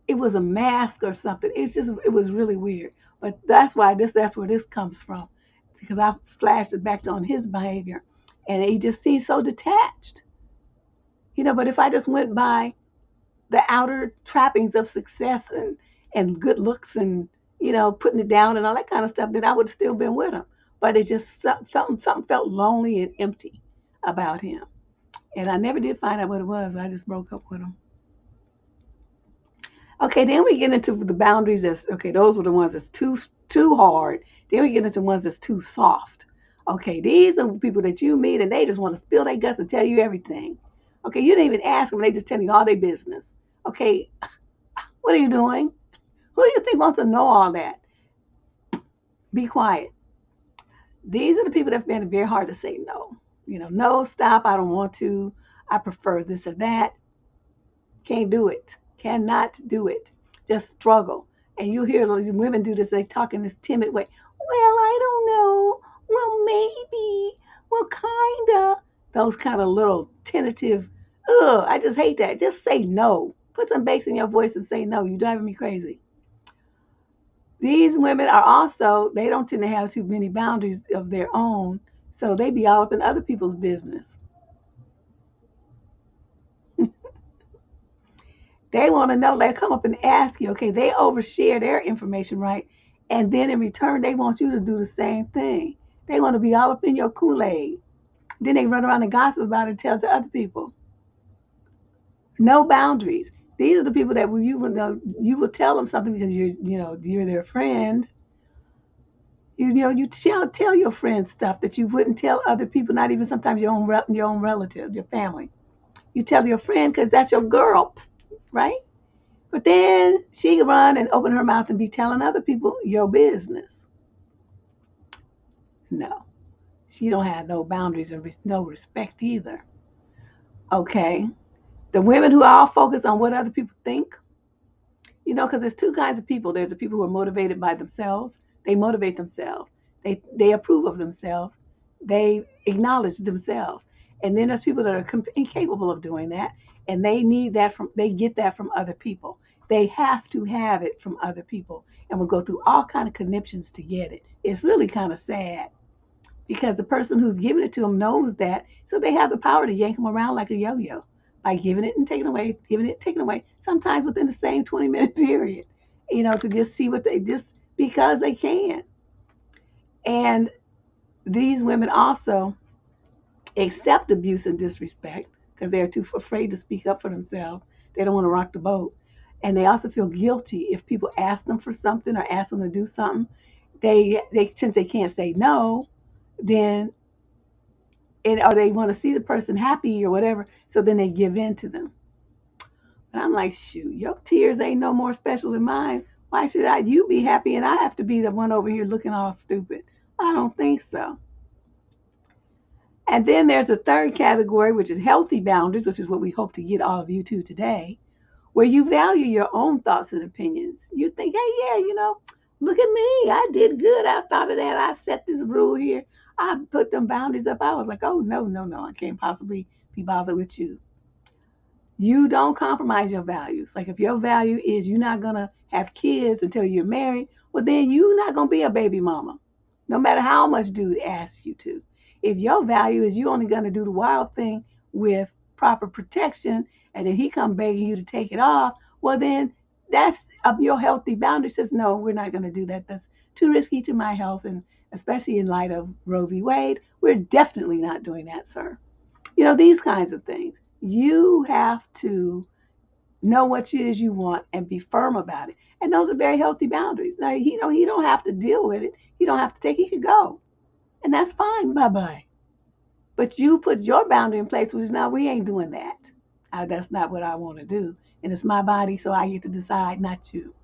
it was a mask or something. It was really weird. But that's where this comes from, because I flashed it back on his behavior, and he just seemed so detached. But if I just went by the outer trappings of success and good looks and putting it down and all that kind of stuff, then I would have still been with him. But it just something felt lonely and empty about him, and I never did find out what it was. I just broke up with him. Okay, then we get into the boundaries. Those were the ones that's too hard. Then we get into ones that's too soft. Okay, these are people that you meet and they just want to spill their guts and tell you everything. Okay, you didn't even ask them; they just tell you all their business. Okay, what are you doing? Who do you think wants to know all that? Be quiet. These are the people that find it very hard to say no. No, stop. I don't want to. I prefer this or that. Can't do it. Cannot do it. Just struggle. And you hear these women do this, they talk in this timid way. Well, I don't know. Well, maybe. Well, kinda. Those kind of little tentative, I just hate that. Just say no. Put some bass in your voice and say no. You're driving me crazy. These women are also, they don't tend to have too many boundaries of their own. So they be all up in other people's business. They want to know, they come up and ask you, okay, they overshare their information, right? And then in return, they want you to do the same thing. They want to be all up in your Kool-Aid. Then they run around and gossip about it and tell to other people. No boundaries. These are the people that you will tell them something because you're their friend. You tell your friends stuff that you wouldn't tell other people, not even sometimes your own relatives, your family. You tell your friend because that's your girl, right? But then she can run and open her mouth and be telling other people your business. No, she don't have no boundaries and no respect either. Okay, the women who are all focused on what other people think, because there's two kinds of people. There's the people who are motivated by themselves. They motivate themselves. They approve of themselves. They acknowledge themselves. And then there's people that are incapable of doing that, and they get that from other people. They have to have it from other people, and will go through all kind of conniptions to get it. It's really kind of sad because the person who's giving it to them knows that, so they have the power to yank them around like a yo-yo by giving it and taking away, giving it, taking away, sometimes within the same 20-minute period, to just see what they just because they can. And these women also accept abuse and disrespect because they're too afraid to speak up for themselves. They don't want to rock the boat. And they also feel guilty if people ask them for something or ask them to do something. They since they can't say no, then or they want to see the person happy or whatever, so then they give in to them. And I'm like, shoot, your tears ain't no more special than mine. Why should you be happy and I have to be the one over here looking all stupid? I don't think so. And then there's a third category, which is healthy boundaries, which is what we hope to get all of you to today, where you value your own thoughts and opinions. You think, hey, yeah, look at me. I did good. I thought of that. I set this rule here. I put them boundaries up. I was like, oh, no, no, no. I can't possibly be bothered with you. You don't compromise your values. Like if your value is you're not going to have kids until you're married, well, then you're not going to be a baby mama, no matter how much dude asks you to. If your value is you're only going to do the wild thing with proper protection, and then he come begging you to take it off, well, then that's your healthy boundary says, no, we're not going to do that. That's too risky to my health. And especially in light of Roe v. Wade, we're definitely not doing that, sir. These kinds of things. You have to know what it is you want and be firm about it. And those are very healthy boundaries. Now, he don't have to deal with it. He don't have to take it. He could go. And that's fine. Bye-bye. But you put your boundary in place, which is, now we ain't doing that. That's not what I want to do. And it's my body, so I get to decide, not you.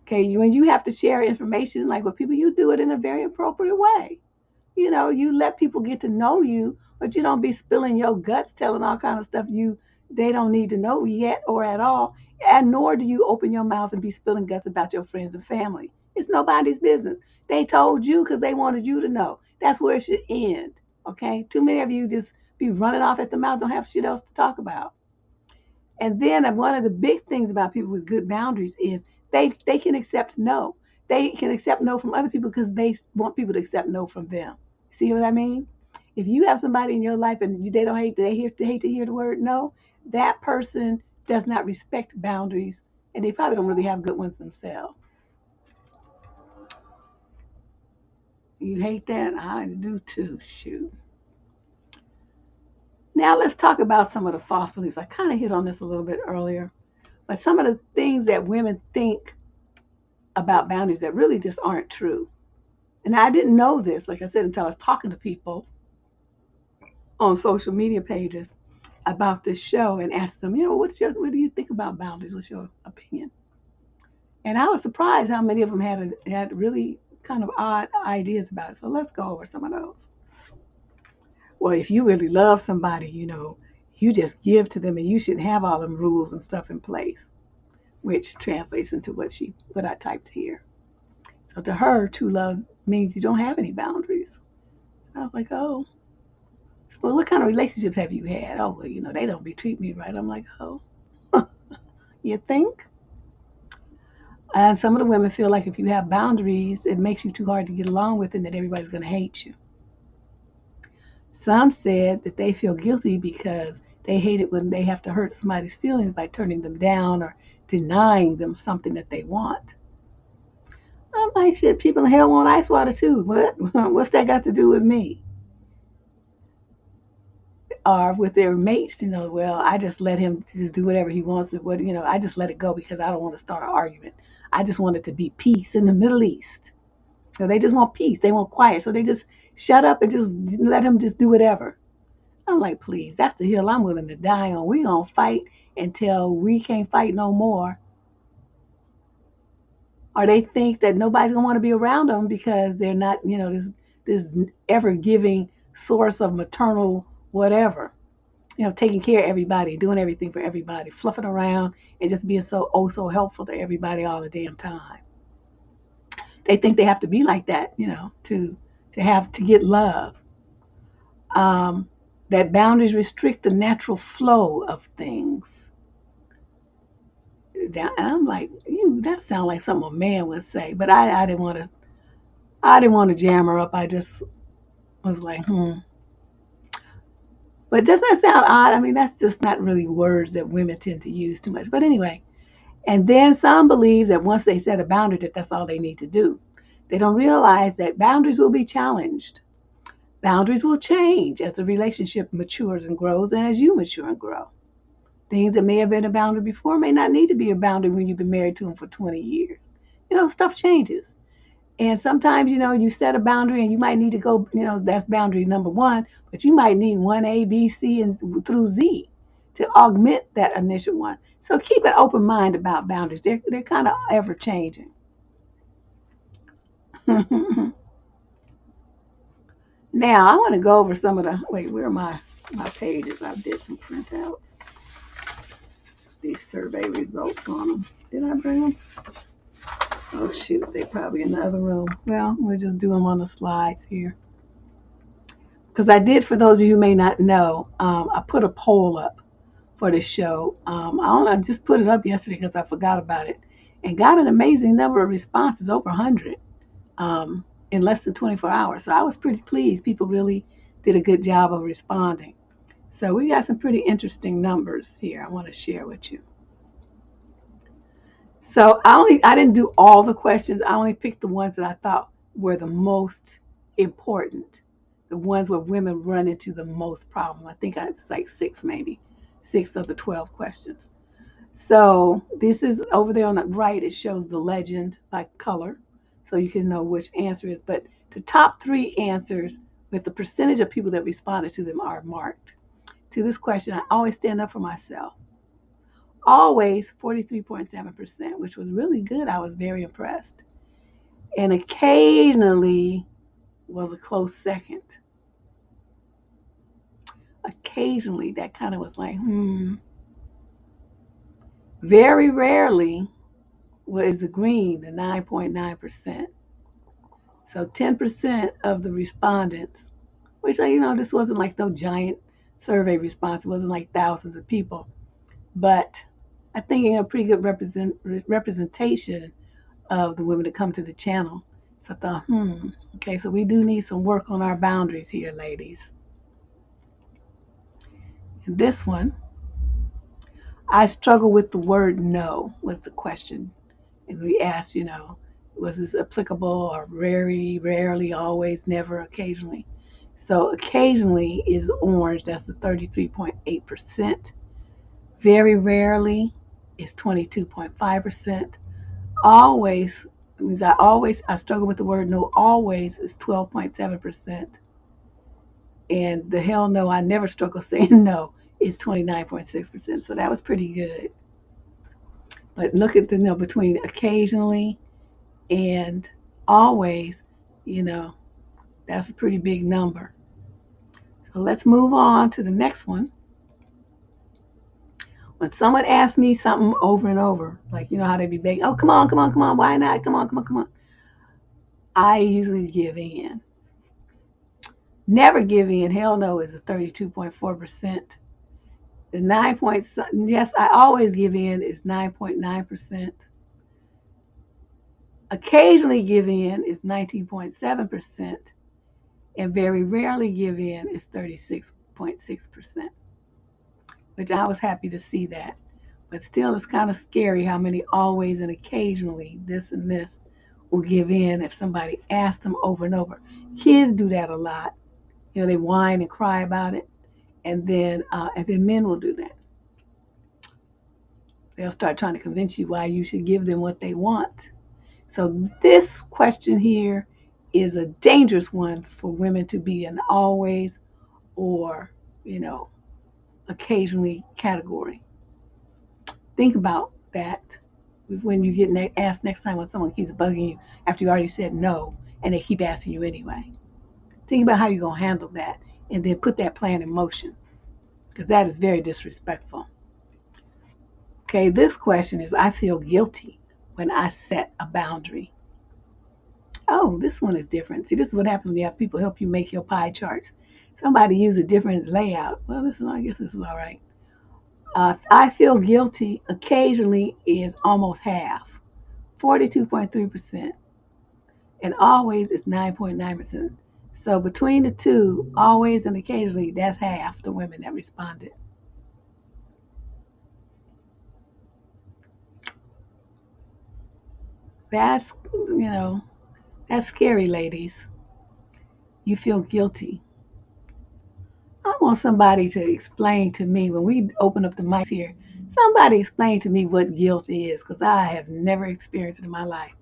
Okay, when you have to share information like with people, you do it in a very appropriate way. You let people get to know you, but you don't be spilling your guts, telling all kind of stuff they don't need to know yet or at all. And nor do you open your mouth and be spilling guts about your friends and family. It's nobody's business. They told you because they wanted you to know. That's where it should end. Okay? Too many of you just be running off at the mouth, don't have shit else to talk about. And then one of the big things about people with good boundaries is they can accept no. They can accept no from other people because they want people to accept no from them. See what I mean? If you have somebody in your life and they hate to hear the word no, that person does not respect boundaries, and they probably don't really have good ones themselves. You hate that? I do too. Shoot. Now let's talk about some of the false beliefs. I kind of hit on this a little bit earlier, but some of the things that women think about boundaries that really just aren't true. And I didn't know this, like I said, until I was talking to people on social media pages about this show and asked them, what do you think about boundaries? What's your opinion? And I was surprised how many of them had really kind of odd ideas about it. So let's go over some of those. Well, if you really love somebody, you just give to them and you shouldn't have all them rules and stuff in place, which translates into what I typed here. So to her, true love means you don't have any boundaries. I was like, oh. Well, what kind of relationships have you had? Oh, well, they don't treat me right. I'm like, oh. You think? And some of the women feel like if you have boundaries, it makes you too hard to get along with and that everybody's going to hate you. Some said that they feel guilty because they hate it when they have to hurt somebody's feelings by turning them down or denying them something that they want. I'm like, shit, people in hell want ice water too. What? What's that got to do with me? Or with their mates, well, I just let him just do whatever he wants. I just let it go because I don't want to start an argument. I just want it to be peace in the Middle East. So they just want peace. They want quiet. So they just shut up and just let him just do whatever. I'm like, please, that's the hill I'm willing to die on. We're going to fight until we can't fight no more. Or they think that nobody's going to want to be around them because they're not, this ever-giving source of maternal whatever. Taking care of everybody, doing everything for everybody, fluffing around and just being so helpful to everybody all the damn time. They think they have to be like that, to get love. That boundaries restrict the natural flow of things. And I'm like, that sounds like something a man would say, but I didn't want to jam her up. I just was like, But doesn't that sound odd? I mean, that's just not really words that women tend to use too much. But anyway, and then some believe that once they set a boundary, that's all they need to do. They don't realize that boundaries will be challenged. Boundaries will change as the relationship matures and grows and as you mature and grow. Things that may have been a boundary before may not need to be a boundary when you've been married to them for 20 years. Stuff changes. And sometimes, you set a boundary and you might need to go, that's boundary number one, but you might need one A, B, C, and through Z to augment that initial one. So keep an open mind about boundaries. They're kind of ever changing. Now, I want to go over some of the, wait, where are my pages? I did some printouts. These survey results on them. Did I bring them? Oh, shoot, they're probably in the other room. Well, we'll just do them on the slides here. Because I did, for those of you who may not know, I put a poll up for this show. I just put it up yesterday because I forgot about it and got an amazing number of responses, over 100, in less than 24 hours. So I was pretty pleased. People really did a good job of responding. So we got some pretty interesting numbers here I want to share with you. So I didn't do all the questions. I only picked the ones that I thought were the most important, the ones where women run into the most problem. I think it's like 6 maybe, 6 of the 12 questions. So this is over there on the right. It shows the legend by color, so you can know which answer is. But the top 3 answers with the percentage of people that responded to them are marked. To this question, I always stand up for myself. Always 43.7%, which was really good. I was very impressed. And occasionally was a close second. Occasionally, that kind of was like, Very rarely was the green, the 9.9%. So 10% of the respondents, which, this wasn't like no giant survey response. It wasn't like thousands of people. But I think a pretty good representation of the women that come to the channel. So I thought, okay, so we do need some work on our boundaries here, ladies. And this one, I struggle with the word no, was the question. And we asked, was this applicable or rarely, always, never, occasionally? So occasionally is orange, that's the 33.8%. Very rarely is 22.5%. Always means I struggle with the word no, always is 12.7%. And the hell no, I never struggle saying no is 29.6%. So that was pretty good. But look at the between occasionally and always, that's a pretty big number. So let's move on to the next one. When someone asks me something over and over, like how they be begging, oh, come on, why not? Come on. I usually give in. Never give in, hell no, is a 32.4%. The yes, I always give in is 9.9%. Occasionally give in is 19.7%. And very rarely give in is 36.6%. Which I was happy to see that. But still, it's kind of scary how many always and occasionally, this and this, will give in if somebody asks them over and over. Kids do that a lot. They whine and cry about it. And then men will do that. They'll start trying to convince you why you should give them what they want. So this question here is a dangerous one for women to be an always or, occasionally category. Think about that when you get asked next time when someone keeps bugging you after you already said no and they keep asking you anyway. Think about how you're going to handle that and then put that plan in motion, because that is very disrespectful. Okay, this question is, I feel guilty when I set a boundary. Oh, this one is different. See, this is what happens when you have people help you make your pie charts. Somebody used a different layout. Well, I guess this is all right. I feel guilty occasionally is almost half, 42.3%. And always is 9.9%. So between the two, always and occasionally, that's half the women that responded. That's, that's scary, ladies. You feel guilty I want somebody to explain to me when we open up the mics here. Somebody explain to me what guilt is, because I have never experienced it in my life.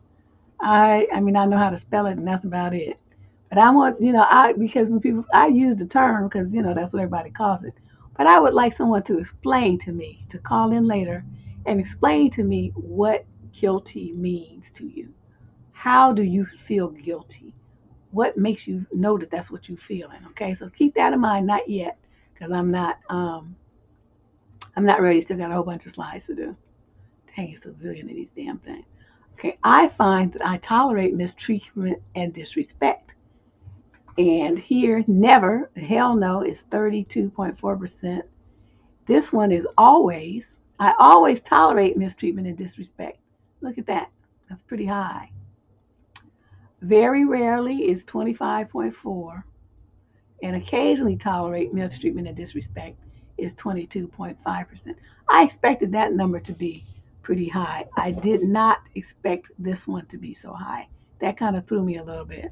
I mean, I know how to spell it, and that's about it. But I want, because when people, I use the term because, that's what everybody calls it. But I would like someone to explain to me, to call in later and explain to me what guilty means to you. How do you feel guilty? What makes you know that that's what you're feeling? Okay, so keep that in mind. Not yet, because I'm not ready. Still got a whole bunch of slides to do. Dang, it's a zillion of these damn things. Okay, I find that I tolerate mistreatment and disrespect. And here, never, hell no, is 32.4%. This one is always, I always tolerate mistreatment and disrespect. Look at that. That's pretty high. Very rarely is 25.4. And occasionally tolerate mistreatment and disrespect is 22.5%. I expected that number to be pretty high. I did not expect this one to be so high. That kind of threw me a little bit.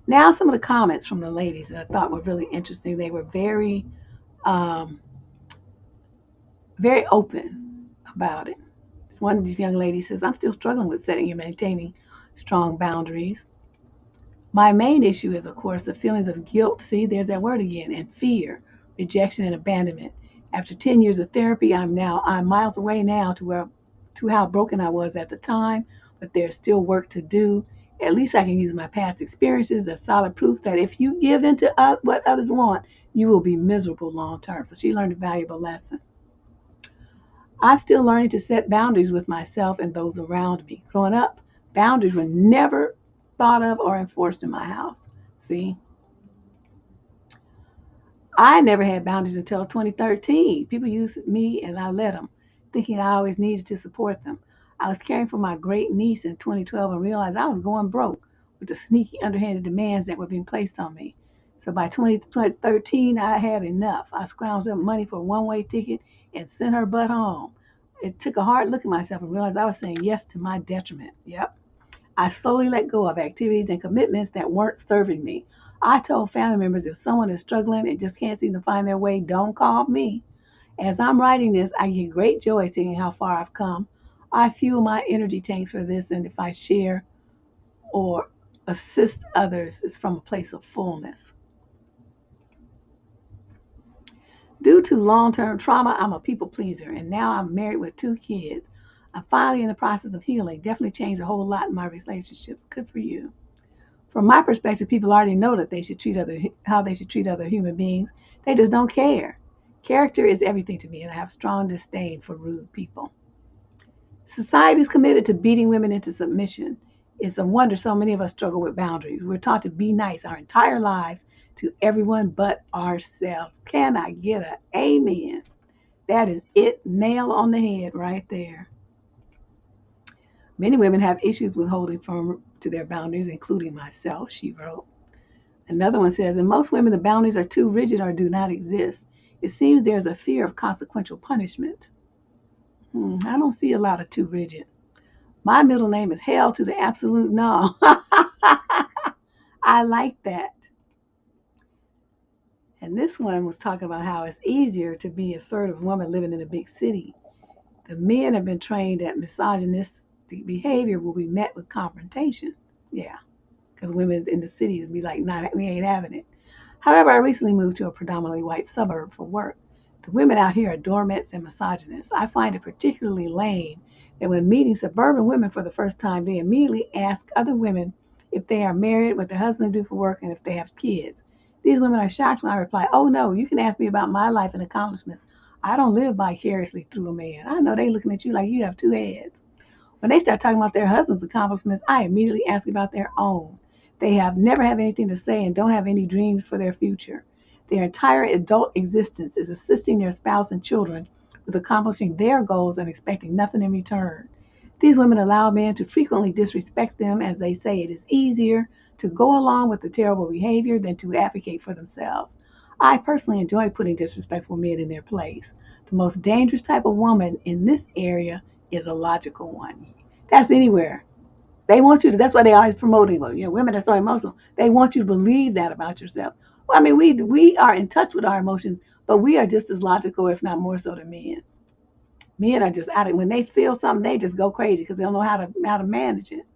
Now, some of the comments from the ladies that I thought were really interesting. They were very, very open about it. One of these young ladies says, I'm still struggling with setting and maintaining strong boundaries. My main issue is, of course, the feelings of guilt. See, there's that word again, and fear, rejection, and abandonment. After 10 years of therapy, I'm miles away now to how broken I was at the time, but there's still work to do. At least I can use my past experiences as solid proof that if you give in to what others want, you will be miserable long term. So she learned a valuable lesson. I'm still learning to set boundaries with myself and those around me. Growing up, boundaries were never thought of or enforced in my house. See? I never had boundaries until 2013. People used me and I let them, thinking I always needed to support them. I was caring for my great niece in 2012 and realized I was going broke with the sneaky, underhanded demands that were being placed on me. So by 2013, I had enough. I scrounged up money for a one-way ticket and sent her butt home. It took a hard look at myself and realized I was saying yes to my detriment. Yep. I slowly let go of activities and commitments that weren't serving me. I told family members if someone is struggling and just can't seem to find their way, don't call me. As I'm writing this, I get great joy seeing how far I've come. I fuel my energy tanks for this, and if I share or assist others, it's from a place of fullness. Due to long-term trauma, I'm a people pleaser, and now I'm married with 2 kids. I'm finally in the process of healing. Definitely changed a whole lot in my relationships. Good for you. From my perspective, people already know that how they should treat other human beings. They just don't care. Character is everything to me, and I have strong disdain for rude people. Society is committed to beating women into submission. It's a wonder so many of us struggle with boundaries. We're taught to be nice our entire lives to everyone but ourselves. Can I get an amen? That is it, nail on the head right there. Many women have issues with holding firm to their boundaries, including myself, she wrote. Another one says, in most women, the boundaries are too rigid or do not exist. It seems there's a fear of consequential punishment. I don't see a lot of too rigid. My middle name is hell to the absolute no. I like that. And this one was talking about how it's easier to be an assertive woman living in a big city. The men have been trained that misogynistic behavior will be met with confrontation. Yeah, because women in the cities be like, nah, we ain't having it. However, I recently moved to a predominantly white suburb for work. The women out here are doormats and misogynists. I find it particularly lame that when meeting suburban women for the first time, they immediately ask other women if they are married, what their husbands do for work, and if they have kids. These women are shocked when I reply, oh no, you can ask me about my life and accomplishments. I don't live vicariously through a man. I know they looking at you like you have 2 heads. When they start talking about their husband's accomplishments, I immediately ask about their own. They never have anything to say and don't have any dreams for their future. Their entire adult existence is assisting their spouse and children with accomplishing their goals and expecting nothing in return. These women allow men to frequently disrespect them as they say it is easier to go along with the terrible behavior than to advocate for themselves. I personally enjoy putting disrespectful men in their place. The most dangerous type of woman in this area is a logical one. That's anywhere. They want you to, that's why they always promoting, well, women are so emotional. They want you to believe that about yourself. Well, I mean, we are in touch with our emotions, but we are just as logical, if not more so, than men. Men are just out of, when they feel something, they just go crazy because they don't know how to manage it.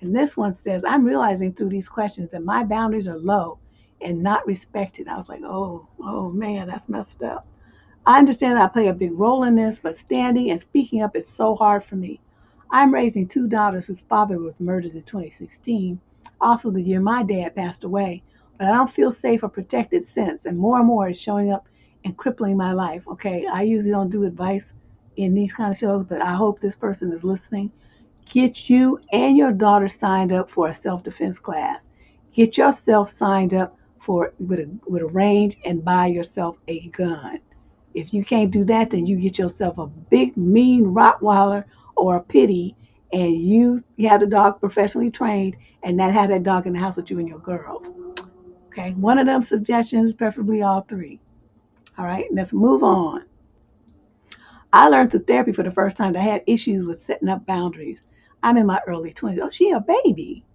And this one says, I'm realizing through these questions that my boundaries are low and not respected. I was like, oh man, that's messed up. I understand I play a big role in this, but standing and speaking up is so hard for me. I'm raising two daughters whose father was murdered in 2016, also the year my dad passed away, but I don't feel safe or protected since, and more is showing up and crippling my life. Okay, I usually don't do advice in these kind of shows, but I hope this person is listening. Get you and your daughter signed up for a self-defense class. Get yourself signed up for with a range and buy yourself a gun. If you can't do that, then you get yourself a big, mean Rottweiler or a Pitty, and you have the dog professionally trained, and have that dog in the house with you and your girls. Okay, one of them suggestions, preferably all three. All right, let's move on. I learned through therapy for the first time that I had issues with setting up boundaries. I'm in my early 20s. Oh, she a baby.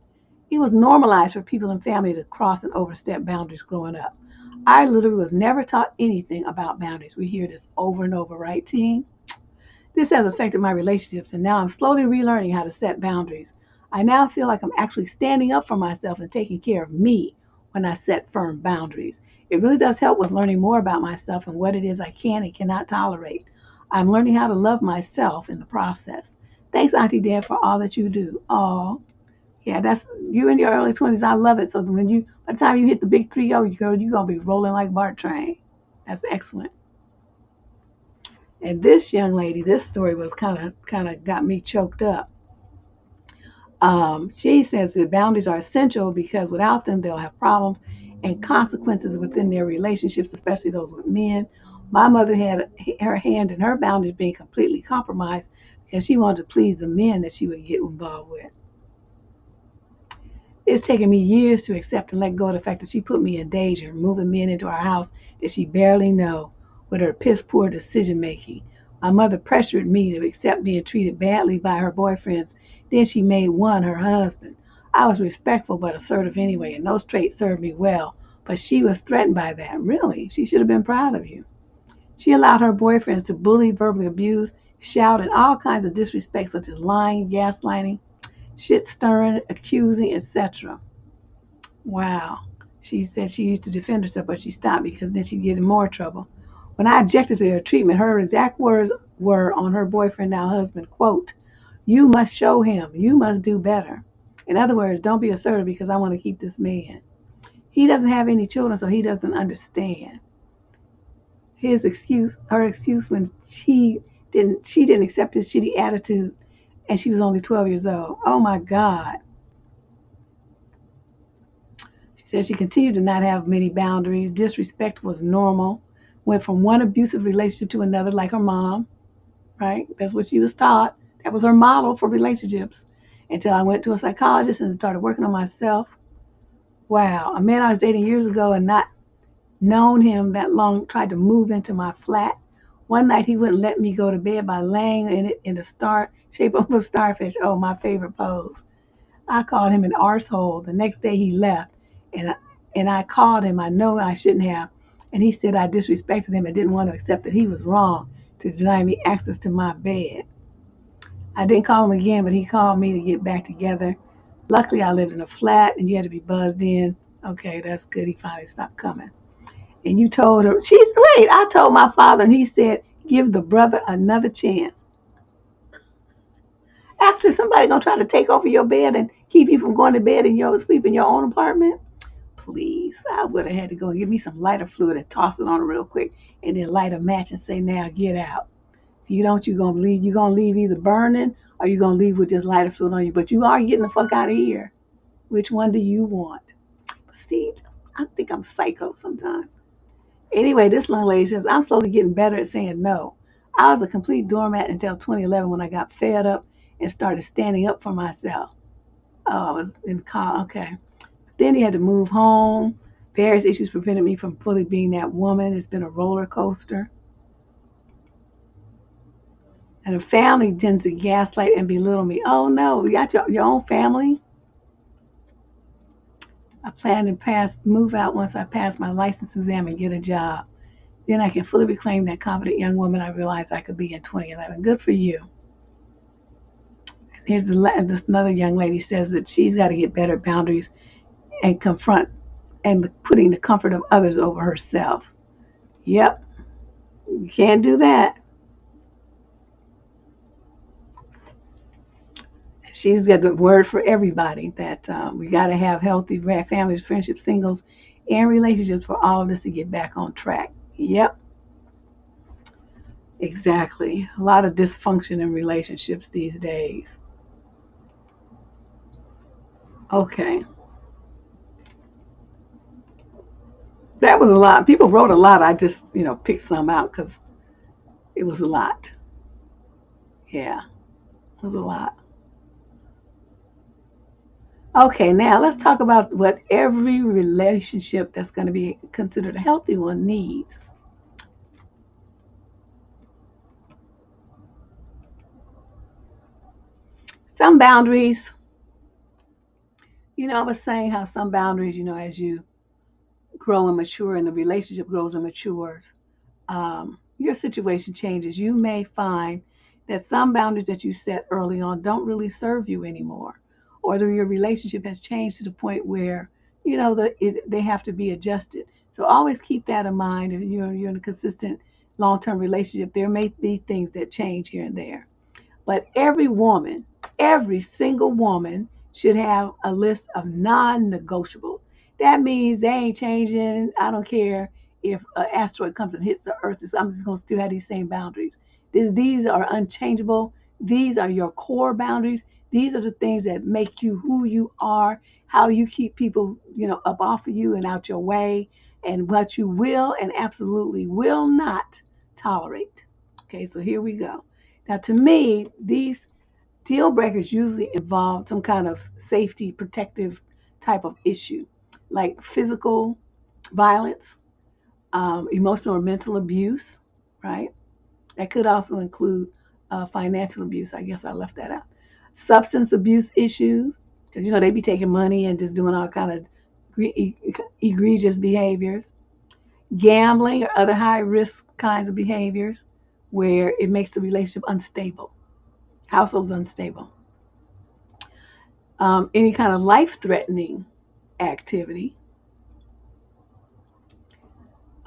It was normalized for people in family to cross and overstep boundaries growing up. I literally was never taught anything about boundaries. We hear this over and over, right, team? This has affected my relationships, and now I'm slowly relearning how to set boundaries. I now feel like I'm actually standing up for myself and taking care of me when I set firm boundaries. It really does help with learning more about myself and what it is I can and cannot tolerate. I'm learning how to love myself in the process. Thanks, Auntie Deb, for all that you do. Oh, yeah, that's you in your early 20s. I love it. So by the time you hit the big 3-0, you're gonna be rolling like Bart Train. That's excellent. And this young lady, this story was kind of got me choked up. She says that boundaries are essential because without them, they'll have problems and consequences within their relationships, especially those with men. My mother had her hand in her boundaries being completely compromised because she wanted to please the men that she would get involved with. It's taken me years to accept and let go of the fact that she put me in danger, moving men into our house that she barely knew with her piss poor decision making. My mother pressured me to accept being treated badly by her boyfriends. Then she made one her husband. I was respectful but assertive anyway, and those traits served me well. But she was threatened by that. Really? She should have been proud of you. She allowed her boyfriends to bully, verbally abuse, shout, and all kinds of disrespect, such as lying, gaslighting, shit stirring, accusing, etc. Wow. She said she used to defend herself, but she stopped because then she'd get in more trouble. When I objected to her treatment, her exact words were on her boyfriend, now husband, quote, "You must show him. You must do better." In other words, don't be assertive because I want to keep this man. He doesn't have any children, so he doesn't understand. Her excuse when she didn't accept his shitty attitude and she was only 12 years old. Oh my God. She said she continued to not have many boundaries. Disrespect was normal. Went from one abusive relationship to another like her mom, right? That's what she was taught. That was her model for relationships until I went to a psychologist and started working on myself. Wow. A man I was dating years ago and not known him that long tried to move into my flat. One night he wouldn't let me go to bed by laying in it in the shape of a starfish. Oh, my favorite pose. I called him an arsehole. The next day he left, and I called him. I know I shouldn't have, and he said I disrespected him and didn't want to accept that he was wrong to deny me access to my bed. I didn't call him again, but he called me to get back together. Luckily, I lived in a flat, and you had to be buzzed in. Okay, that's good. He finally stopped coming. And you told her, I told my father, and he said, give the brother another chance. After somebody gonna try to take over your bed and keep you from going to bed and sleep in your own apartment, please, I would have had to go and get me some lighter fluid and toss it on real quick, and then light a match and say, now get out. If you don't, you're gonna leave either burning or you're gonna leave with just lighter fluid on you. But you are getting the fuck out of here. Which one do you want? See, I think I'm psycho sometimes. Anyway, this young lady says, I'm slowly getting better at saying no. I was a complete doormat until 2011 when I got fed up and started standing up for myself. Oh, I was in college. Okay. Then he had to move home. Various issues prevented me from fully being that woman. It's been a roller coaster. And a family tends to gaslight and belittle me. Oh no, you got your own family? I plan to move out once I pass my license exam and get a job. Then I can fully reclaim that confident young woman I realized I could be in 2011. Good for you. Here's this another young lady says that she's got to get better boundaries and confront and putting the comfort of others over herself. Yep, you can't do that. She's got the word for everybody that we got to have healthy families, friendships, singles, and relationships for all of this to get back on track. Yep, exactly. A lot of dysfunction in relationships these days. Okay, that was a lot. People wrote a lot. I just, picked some out because it was a lot. Yeah, it was a lot. Okay, now let's talk about what every relationship that's going to be considered a healthy one needs. Some boundaries, I was saying how some boundaries, as you grow and mature and the relationship grows and matures, your situation changes. You may find that some boundaries that you set early on don't really serve you anymore, or that your relationship has changed to the point where they have to be adjusted. So always keep that in mind. If you're in a consistent long-term relationship, there may be things that change here and there. But every single woman should have a list of non-negotiables. That means they ain't changing. I don't care if an asteroid comes and hits the earth. I'm just going to still have these same boundaries. These are unchangeable. These are your core boundaries. These are the things that make you who you are, how you keep people, up off of you and out your way, and what you will and absolutely will not tolerate. Okay, so here we go. Now, to me, these deal breakers usually involve some kind of safety, protective type of issue, like physical violence, emotional or mental abuse, right? That could also include financial abuse. I guess I left that out. Substance abuse issues, because they be taking money and just doing all kind of egregious behaviors. Gambling or other high risk kinds of behaviors where it makes the relationship unstable, households unstable. Any kind of life threatening activity,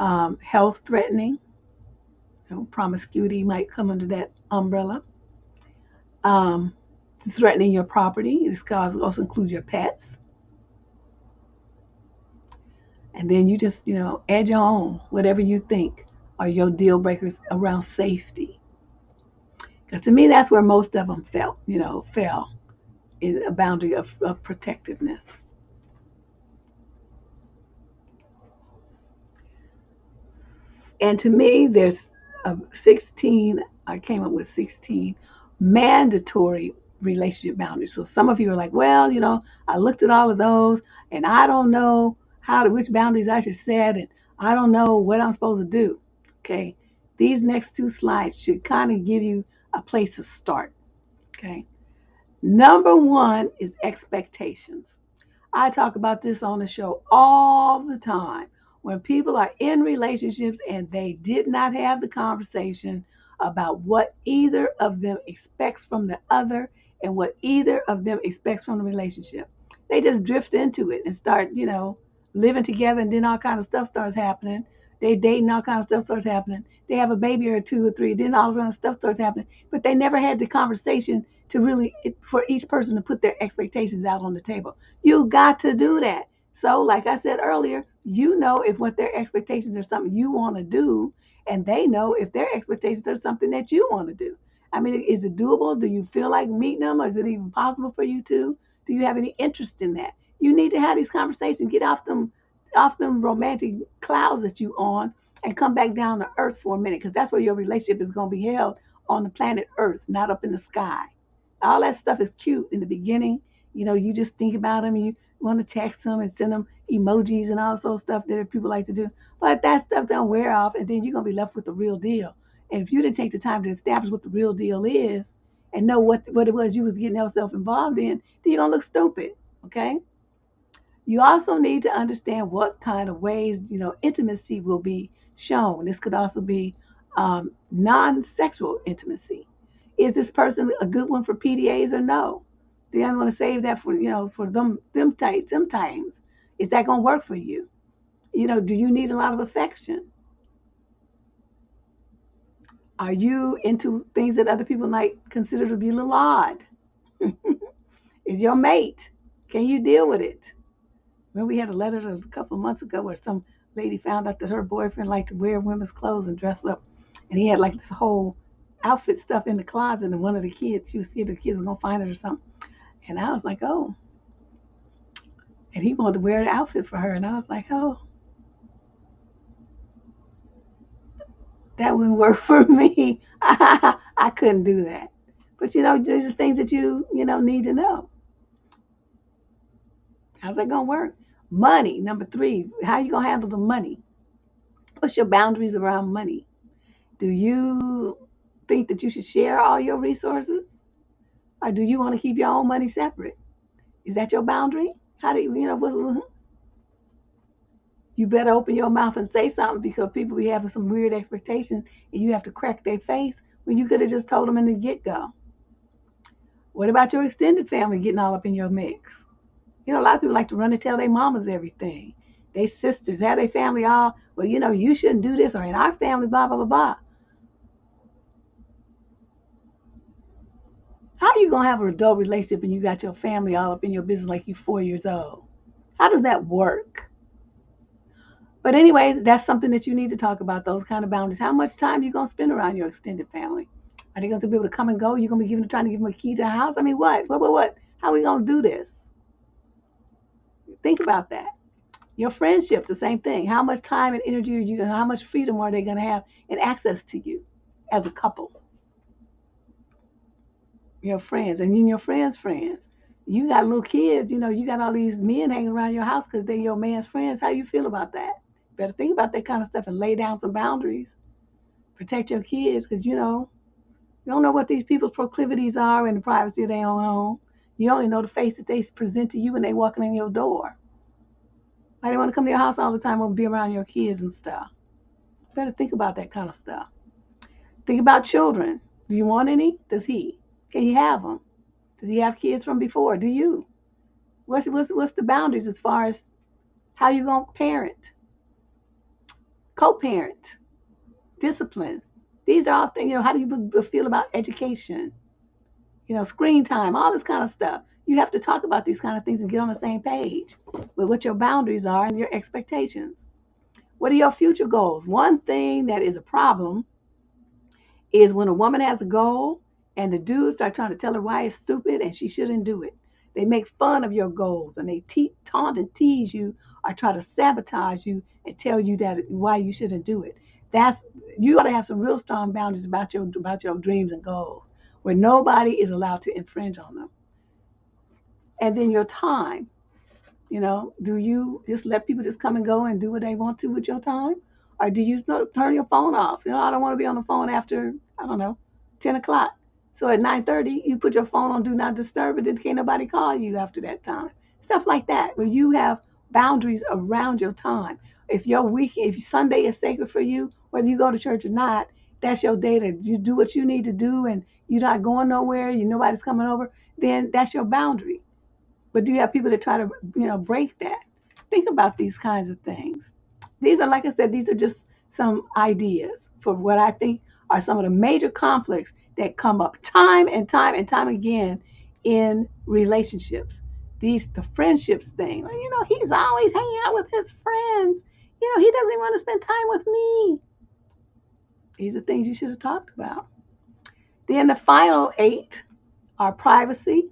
health threatening, promiscuity might come under that umbrella. Um, Threatening your property, this could also include your pets. And then you just, add your own, whatever you think are your deal breakers around safety. Because to me, that's where most of them fell in a boundary of protectiveness. And to me, there's 16, I came up with 16 mandatory relationship boundaries. So some of you are like, well, I looked at all of those and I don't know which boundaries I should set, and I don't know what I'm supposed to do. Okay. These next two slides should kind of give you a place to start. Okay. Number one is expectations. I talk about this on the show all the time. When people are in relationships and they did not have the conversation about what either of them expects from the other and what either of them expects from the relationship, they just drift into it and start, living together, and then all kind of stuff starts happening. They dating, all kind of stuff starts happening. They have a baby or two or three, then all kind of stuff starts happening. But they never had the conversation to really, for each person to put their expectations out on the table. You got to do that. So, like I said earlier, if what their expectations are something you want to do, and they know if their expectations are something that you want to do. I mean, is it doable? Do you feel like meeting them? Or is it even possible for you to? Do you have any interest in that? You need to have these conversations. Get off them romantic clouds that you on, and come back down to earth for a minute, because that's where your relationship is going to be held, on the planet Earth, not up in the sky. All that stuff is cute in the beginning. You just think about them and you want to text them and send them emojis and all sorts of stuff that people like to do. But that stuff don't wear off, and then you're going to be left with the real deal. And if you didn't take the time to establish what the real deal is and know what it was you was getting yourself involved in, then you're going to look stupid, okay? You also need to understand what kind of ways, intimacy will be shown. This could also be non-sexual intimacy. Is this person a good one for PDAs or no? Do you want to save that for, for them times? Is that going to work for you? Do you need a lot of affection? Are you into things that other people might consider to be a little odd? Is your mate? Can you deal with it? Remember we had a letter a couple of months ago where some lady found out that her boyfriend liked to wear women's clothes and dress up. And he had like this whole outfit stuff in the closet. And one of the kids, she was scared the kids were going to find it or something. And I was like, oh. And he wanted to wear the outfit for her. And I was like, oh, that wouldn't work for me. I couldn't do that. But, these are things that you need to know. How's that going to work? Money, number 3. How are you going to handle the money? What's your boundaries around money? Do you think that you should share all your resources? Or do you want to keep your own money separate? Is that your boundary? How do you, you better open your mouth and say something because people be having some weird expectations and you have to crack their face when you could have just told them in the get-go. What about your extended family getting all up in your mix? A lot of people like to run and tell their mamas everything. They sisters, have their family all, well, you shouldn't do this, or in our family, blah, blah, blah, blah. How are you going to have an adult relationship and you got your family all up in your business like you're 4 years old? How does that work? But anyway, that's something that you need to talk about, those kind of boundaries. How much time are you going to spend around your extended family? Are they going to be able to come and go? You're going to be trying to give them a key to the house? I mean, what? How are we going to do this? Think about that. Your friendships, the same thing. How much time and energy are you going to, how much freedom are they going to have and access to you as a couple? Your friends, and your friends' friends. You got little kids, you got all these men hanging around your house because they're your man's friends. How you feel about that? Better think about that kind of stuff and lay down some boundaries. Protect your kids because, you don't know what these people's proclivities are in the privacy of their own home. You only know the face that they present to you when they walking in your door. Why they want to come to your house all the time and be around your kids and stuff? Better think about that kind of stuff. Think about children. Do you want any? Does he? Can you have them? Does he have kids from before? Do you? What's the boundaries as far as how you gonna parent, co-parent, discipline? These are all things. How do you feel about education? Screen time, all this kind of stuff. You have to talk about these kind of things and get on the same page with what your boundaries are and your expectations. What are your future goals? One thing that is a problem is when a woman has a goal and the dudes start trying to tell her why it's stupid and she shouldn't do it. They make fun of your goals and they taunt and tease you or try to sabotage you and tell you that why you shouldn't do it. You ought to have some real strong boundaries about your dreams and goals where nobody is allowed to infringe on them. And then your time. Do you just let people just come and go and do what they want to with your time? Or do you turn your phone off? I don't want to be on the phone after, 10 o'clock. So at 9:30, you put your phone on Do Not Disturb, and then can't nobody call you after that time. Stuff like that, where you have boundaries around your time. If Sunday is sacred for you, whether you go to church or not, that's your day to you do what you need to do, and you're not going nowhere, nobody's coming over, then that's your boundary. But do you have people that try to, break that? Think about these kinds of things. These are, like I said, these are just some ideas for what I think are some of the major conflicts that come up time and time and time again in relationships. The friendships thing. He's always hanging out with his friends. He doesn't even want to spend time with me. These are things you should have talked about. Then the final 8 are privacy,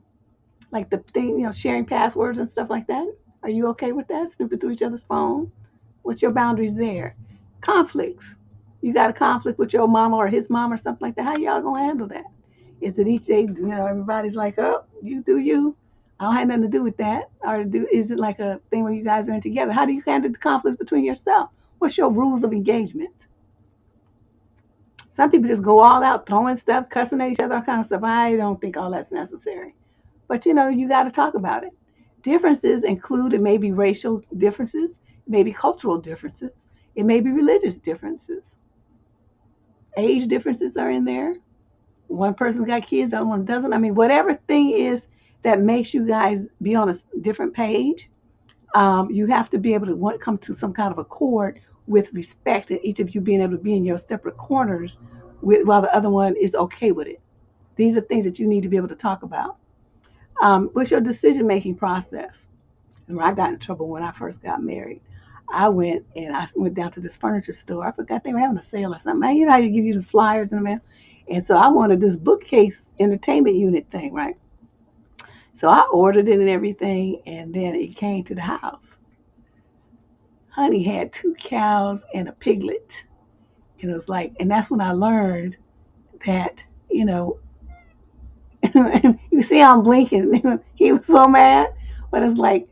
like the thing, sharing passwords and stuff like that. Are you okay with that? Snooping through each other's phone? What's your boundaries there? Conflicts. You got a conflict with your mama or his mom or something like that. How y'all gonna handle that? Is it each day, everybody's like, oh, you do you. I don't have nothing to do with that. Or is it like a thing where you guys are in together? How do you handle the conflicts between yourself? What's your rules of engagement? Some people just go all out, throwing stuff, cussing at each other, all kind of stuff. I don't think all that's necessary. But you got to talk about it. Differences include, it may be racial differences, it may be cultural differences, it may be religious differences. Age differences are in there. One person's got kids, the other one doesn't. I mean, whatever thing is that makes you guys be on a different page, you have to be able to come to some kind of accord with respect, and each of you being able to be in your separate corners while the other one is okay with it. These are things that you need to be able to talk about. What's your decision making process? And I got in trouble when I first got married. I went down to this furniture store. I forgot they were having a sale or something. You know how they give you the flyers in the mail? And so I wanted this bookcase entertainment unit thing, right? So I ordered it and everything, and then it came to the house. Honey had 2 cows and a piglet. And it was like, and that's when I learned that, you see I'm blinking. He was so mad, but it's like,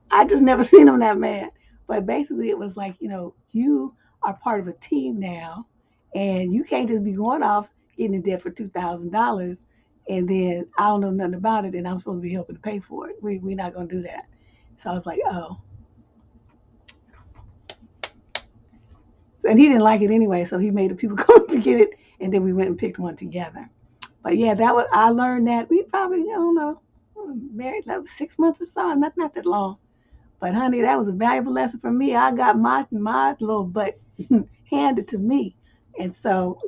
I just never seen him that mad. But basically it was like, you are part of a team now, and you can't just be going off getting in debt for $2,000 and then I don't know nothing about it and I'm supposed to be helping to pay for it. We're not going to do that. So I was like, oh. And he didn't like it anyway, so he made the people come to get it, and then we went and picked one together. But yeah, I learned that. We probably, I don't know, married like 6 months or so, not that long. But honey, that was a valuable lesson for me. I got my little butt handed to me. And so,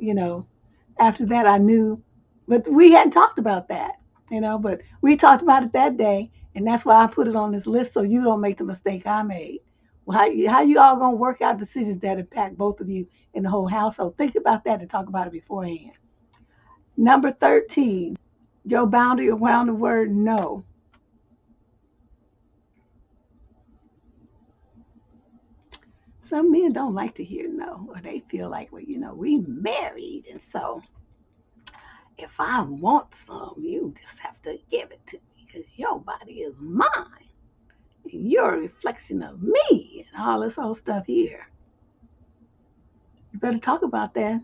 after that I knew, but we hadn't talked about that, but we talked about it that day. And that's why I put it on this list so you don't make the mistake I made. Well, how you all going to work out decisions that impact both of you in the whole household? Think about that and talk about it beforehand. Number 13, your boundary around the word no. Some men don't like to hear no, or they feel like, well, we married, and so if I want some, you just have to give it to me because your body is mine, and you're a reflection of me, and all this whole stuff here. You better talk about that.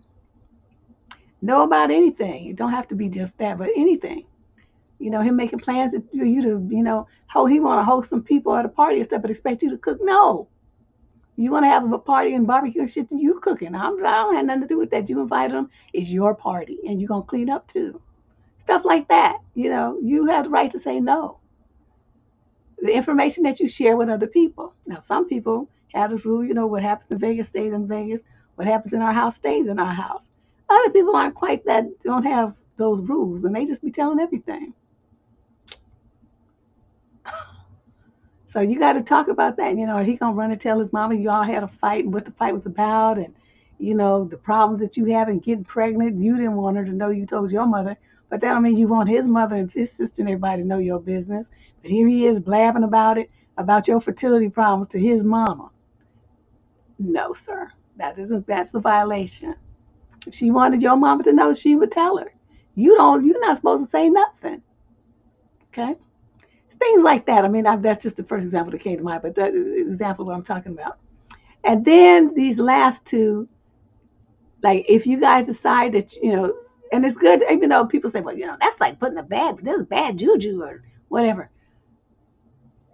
Know about anything. It don't have to be just that, but anything. Him making plans for you to, how he want to host some people at a party or stuff, but expect you to cook. No. You want to have a party and barbecue and shit, you cooking. I don't have nothing to do with that. You invited them. It's your party, and you're going to clean up too. Stuff like that. You have the right to say no. The information that you share with other people. Now, some people have this rule, what happens in Vegas stays in Vegas. What happens in our house stays in our house. Other people aren't quite that, don't have those rules, and they just be telling everything. So you got to talk about that. Are he going to run and tell his mama you all had a fight and what the fight was about, and, the problems that you have in getting pregnant. You didn't want her to know you told your mother, but that don't mean you want his mother and his sister and everybody to know your business. But here he is blabbing about it, about your fertility problems to his mama. No, sir. That's a violation. If she wanted your mama to know, she would tell her. You're not supposed to say nothing. Okay? Things like that. I mean, that's just the first example that came to mind, but that is an example of what I'm talking about. And then these last two, like if you guys decide that, and it's good, even though people say, well, that's like putting there's bad juju or whatever.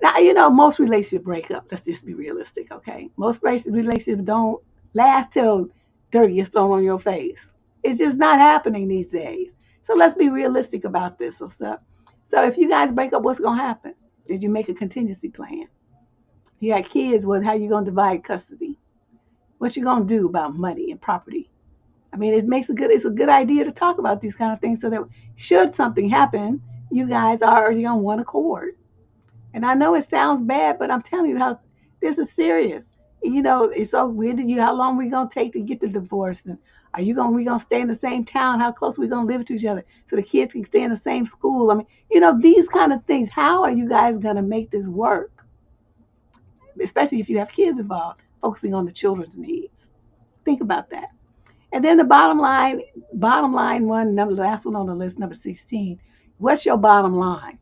Now, most relationships break up. Let's just be realistic, okay? Most relationships don't last till dirt gets thrown on your face. It's just not happening these days. So let's be realistic about this and stuff. So if you guys break up, what's going to happen? Did you make a contingency plan? If you got kids, how you going to divide custody? What you going to do about money and property? I mean, it's a good idea to talk about these kind of things so that should something happen, you guys are already on one accord. And I know it sounds bad, but I'm telling you how this is serious. It's so weird. How long we going to take to get the divorce? And we going to stay in the same town? How close we going to live to each other so the kids can stay in the same school? I mean, these kind of things. How are you guys going to make this work? Especially if you have kids involved, focusing on the children's needs. Think about that. And then the bottom line one, the last one on the list, number 16. What's your bottom line?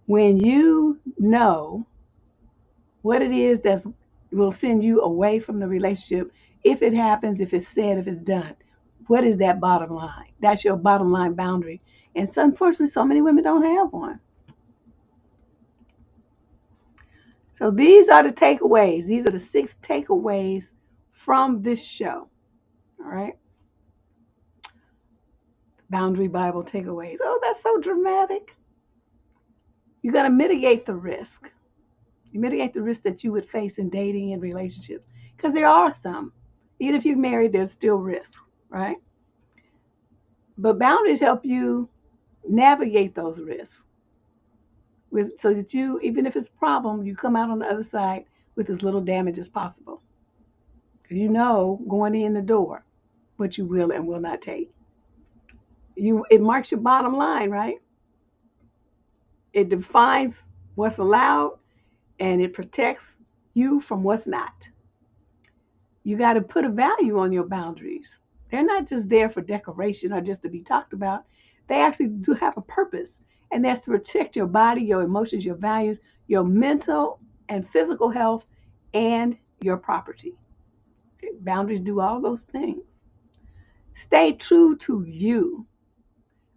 When you know what it is that will send you away from the relationship, if it happens, if it's said, if it's done, What is that bottom line? That's your bottom line boundary. And so, unfortunately, so many women don't have one. So these are the takeaways. These are the 6 takeaways from this show. All right. Boundary Bible takeaways. Oh, that's so dramatic. You got to mitigate the risk. You mitigate the risk that you would face in dating and relationships. Because there are some. Even if you're married, there's still risk, right? But boundaries help you navigate those risks so that you, even if it's a problem, you come out on the other side with as little damage as possible. Because you know going in the door what you will and will not take. It marks your bottom line, right? It defines what's allowed and it protects you from what's not. You got to put a value on your boundaries. They're not just there for decoration or just to be talked about. They actually do have a purpose, and that's to protect your body, your emotions, your values, your mental and physical health, and your property. Okay? Boundaries do all those things. Stay true to you.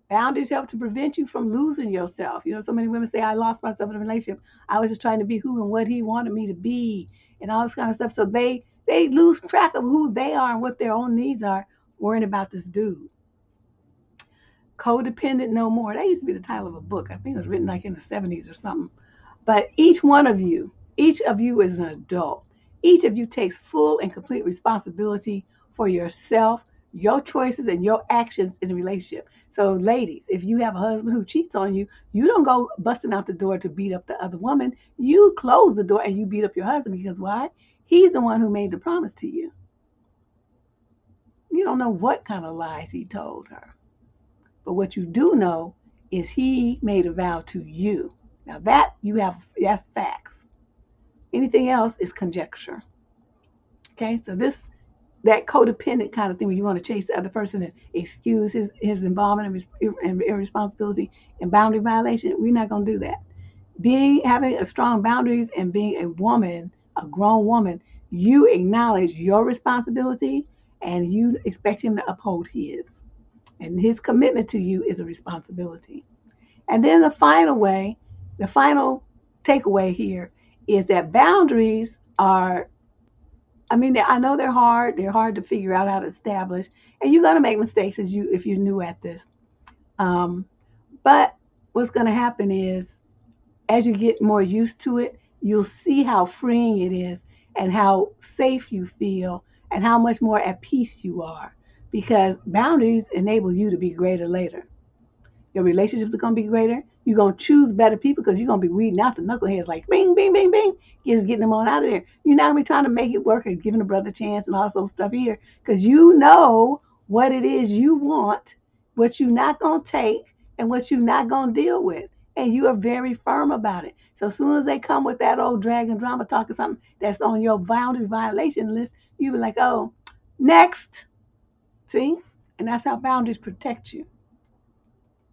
Boundaries help to prevent you from losing yourself. You know, so many women say, I lost myself in a relationship. I was just trying to be who and what he wanted me to be and all this kind of stuff. So they lose track of who they are and what their own needs are, worrying about this dude. Codependent No More. That used to be the title of a book. I think it was written like in the 70s or something. But each of you is an adult. Each of you takes full and complete responsibility for yourself, your choices, and your actions in a relationship. So, ladies, if you have a husband who cheats on you, you don't go busting out the door to beat up the other woman. You close the door and you beat up your husband because why? He's the one who made the promise to you. You don't know what kind of lies he told her. But what you do know is he made a vow to you. Now that's facts. Anything else is conjecture. Okay, so that codependent kind of thing where you want to chase the other person and excuse his involvement and irresponsibility and boundary violation, we're not going to do that. Having a strong boundaries and being a woman, a grown woman, you acknowledge your responsibility and you expect him to uphold his. And his commitment to you is a responsibility. And then the final takeaway here is that boundaries are, I know they're hard to figure out how to establish, and you're going to make mistakes if you're new at this. But what's going to happen is, as you get more used to it, you'll see how freeing it is and how safe you feel and how much more at peace you are, because boundaries enable you to be greater later. Your relationships are going to be greater. You're going to choose better people because you're going to be weeding out the knuckleheads like bing, bing, bing, bing, just getting them on out of there. You're not going to be trying to make it work and giving a brother a chance and all this stuff here because you know what it is you want, what you're not going to take, and what you're not going to deal with. And you are very firm about it. So as soon as they come with that old drag and drama talk or something that's on your boundary violation list, you be like, oh, next. See? And that's how boundaries protect you.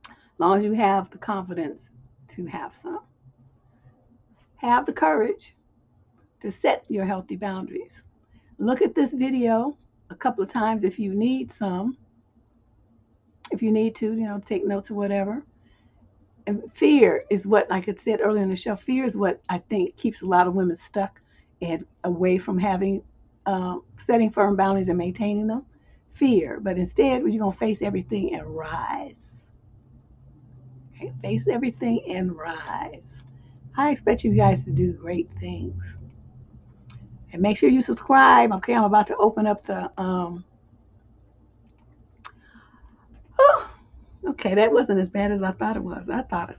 As long as you have the confidence to have some. Have the courage to set your healthy boundaries. Look at this video a couple of times if you need some. If you need to, take notes or whatever. And fear is what, like I said earlier in the show, fear is what I think keeps a lot of women stuck and away from setting firm boundaries and maintaining them. Fear. But instead, you're going to face everything and rise. Okay? Face everything and rise. I expect you guys to do great things. And make sure you subscribe. Okay, I'm about to open up the okay, that wasn't as bad as I thought it was. I thought I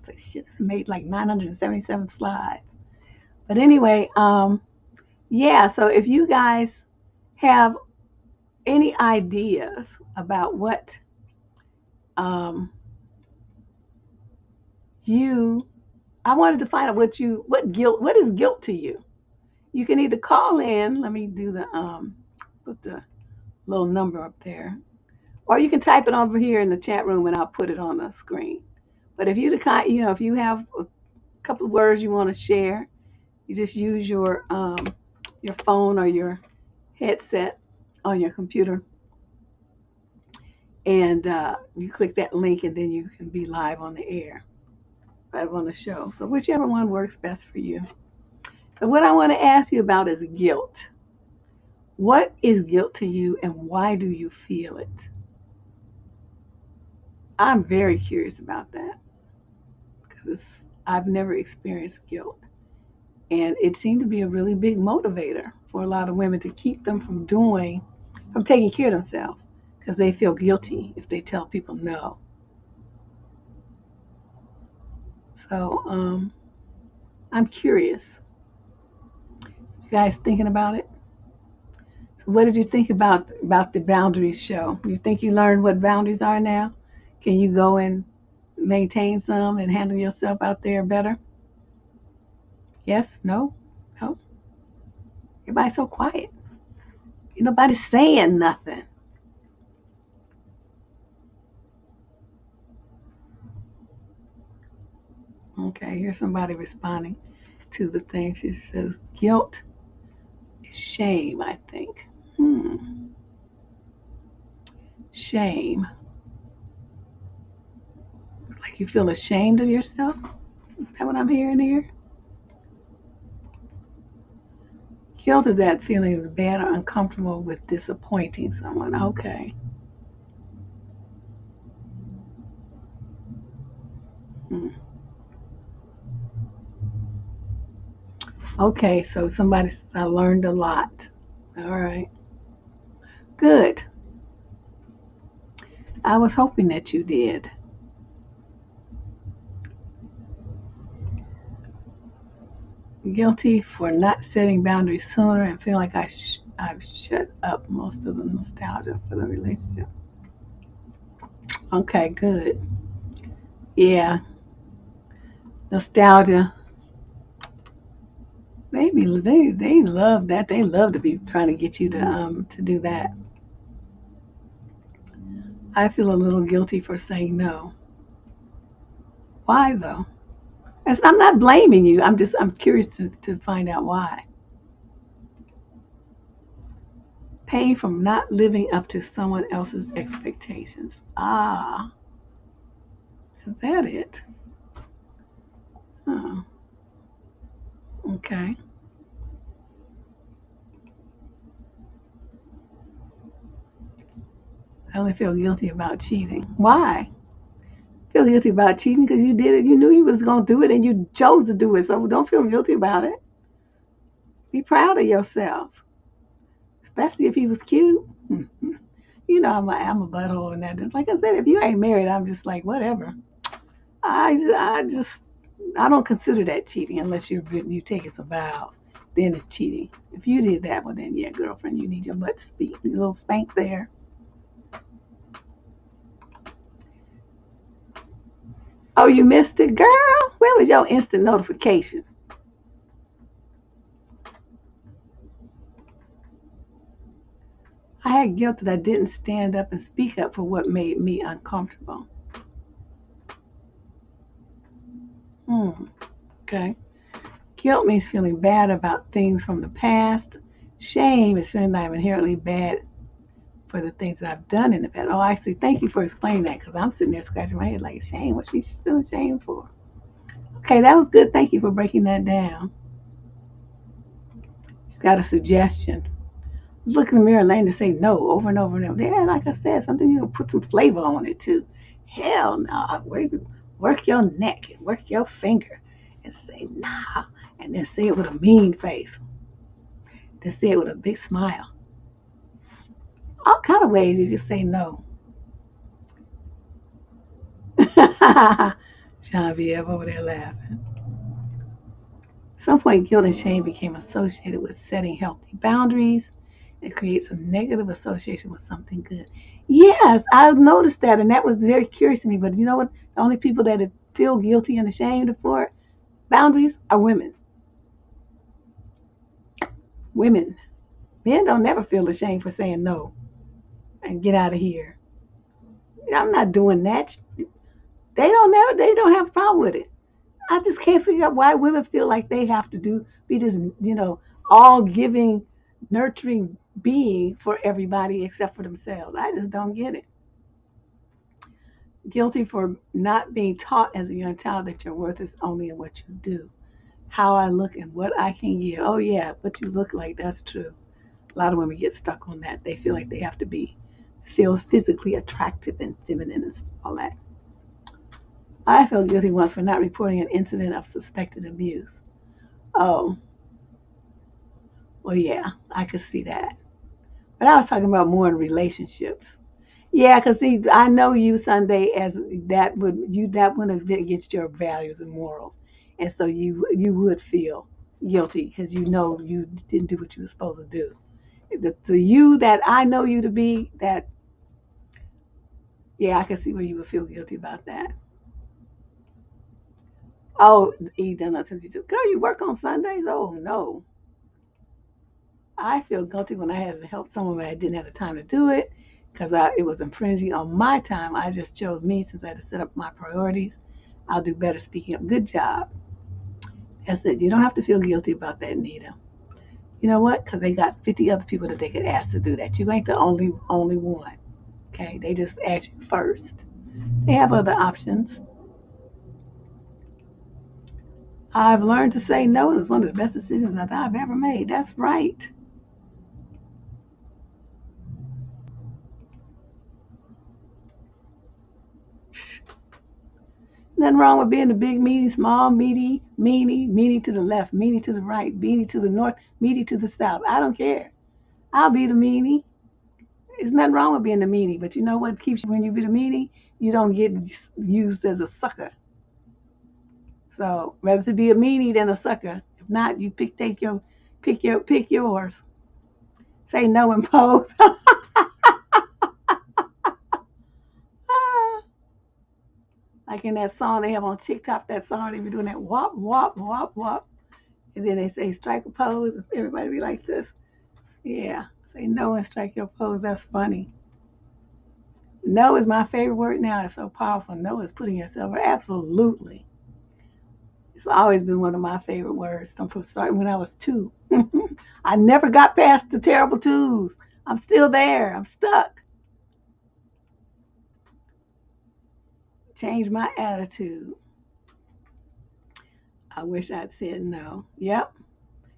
made like 977 slides. But anyway, yeah, so if you guys have any ideas about what I wanted to find out what is guilt to you. You can either call in, let me do put the little number up there, or you can type it over here in the chat room and I'll put it on the screen. But if you have a couple of words you want to share, you just use your phone or your headset on your computer And you click that link, and then you can be live on the air, live on the show. So whichever one works best for you. So what I want to ask you about is guilt. What is guilt to you, and why do you feel it? I'm very curious about that because I've never experienced guilt. And it seemed to be a really big motivator for a lot of women to keep them from taking care of themselves because they feel guilty if they tell people no. So I'm curious. You guys thinking about it? So what did you think about the boundaries show? You think you learned what boundaries are now? Can you go and maintain some and handle yourself out there better? Yes? No? No? Everybody's so quiet. Ain't nobody saying nothing. Okay, here's somebody responding to the thing. She says, guilt is shame, I think. Shame. Like you feel ashamed of yourself? Is that what I'm hearing here? Guilt is that feeling of bad or uncomfortable with disappointing someone. Okay. Hmm. Okay, so somebody says, I learned a lot. All right. Good. I was hoping that you did. Guilty for not setting boundaries sooner and feel like I've shut up most of the nostalgia for the relationship. Okay, good. Yeah, nostalgia. Maybe they love that. They love to be trying to get you to do that. I feel a little guilty for saying no. Why though? I'm not blaming you. I'm curious to find out why. Pain from not living up to someone else's expectations. Ah, is that it? Oh, okay. I only feel guilty about cheating. Why? Feel guilty about cheating because you did it. You knew you was gonna do it and you chose to do it. So don't feel guilty about it. Be proud of yourself, especially if he was cute. You know, I'm a butthole in that. Like I said, if you ain't married, I'm just like whatever. I just I don't consider that cheating unless you taking some vows. Then it's cheating. If you did that, well then yeah, girlfriend, you need your butt speak, a little spank there. Oh, you missed it, girl. Where was your instant notification? I had guilt that I didn't stand up and speak up for what made me uncomfortable. Hmm. Okay. Guilt means feeling bad about things from the past. Shame is feeling that I'm inherently bad for the things that I've done in the past. Oh, actually, thank you for explaining that because I'm sitting there scratching my head like, shame? What she's feeling shame for? Okay, that was good. Thank you for breaking that down. She's got a suggestion. Look in the mirror, Lane, to say no over and over and over. Yeah, like I said, something you can put some flavor on it too. Hell no. Work your neck and work your finger and say nah. And then say it with a mean face. Then say it with a big smile. All kind of ways you just say no. Genevieve over there laughing. At some point, guilt and shame became associated with setting healthy boundaries. It creates a negative association with something good. Yes, I've noticed that, and that was very curious to me. But you know what? The only people that feel guilty and ashamed for boundaries are women. Women. Men don't never feel ashamed for saying no and get out of here. I'm not doing that. They don't have a problem with it. I just can't figure out why women feel like they have to be this, all giving, nurturing being for everybody except for themselves. I just don't get it. Guilty for not being taught as a young child that your worth is only in what you do. How I look and what I can give. Oh, yeah, what you look like, that's true. A lot of women get stuck on that. They feel like they have to feel physically attractive and feminine and all that. I felt guilty once for not reporting an incident of suspected abuse. Oh, well, yeah, I could see that. But I was talking about more in relationships. Yeah, because see, I know you Sunday as that would have against your values and morals, and so you would feel guilty because you know you didn't do what you were supposed to do. The you that I know you to be, that yeah, I can see where you would feel guilty about that. Oh, he done that since you said, girl, you work on Sundays? Oh no. I feel guilty when I had to help someone but I didn't have the time to do it because it was infringing on my time. I just chose me since I had to set up my priorities. I'll do better speaking up. Good job. That's it. You don't have to feel guilty about that, Nita. You know what? Because they got 50 other people that they could ask to do that. You ain't the only one. Okay? They just ask you first. They have other options. I've learned to say no. It was one of the best decisions I've ever made. That's right. Nothing wrong with being the big meanie, small meaty, meanie to the left, meanie to the right, meanie to the north, meanie to the south. I don't care. I'll be the meanie. There's nothing wrong with being the meanie, but you know what keeps you when you be the meanie? You don't get used as a sucker. So rather to be a meanie than a sucker. If not, you pick yours. Say no and pose. Like in that song they have on TikTok, that song they be doing that wop wop wop wop, and then they say strike a pose. Everybody be like this. Yeah, say no and strike your pose. That's funny. No is my favorite word now. It's so powerful. No is putting yourself. Absolutely. It's always been one of my favorite words. From starting when I was 2. I never got past the terrible 2s. I'm still there. I'm stuck. Change my attitude. I wish I'd said no. Yep.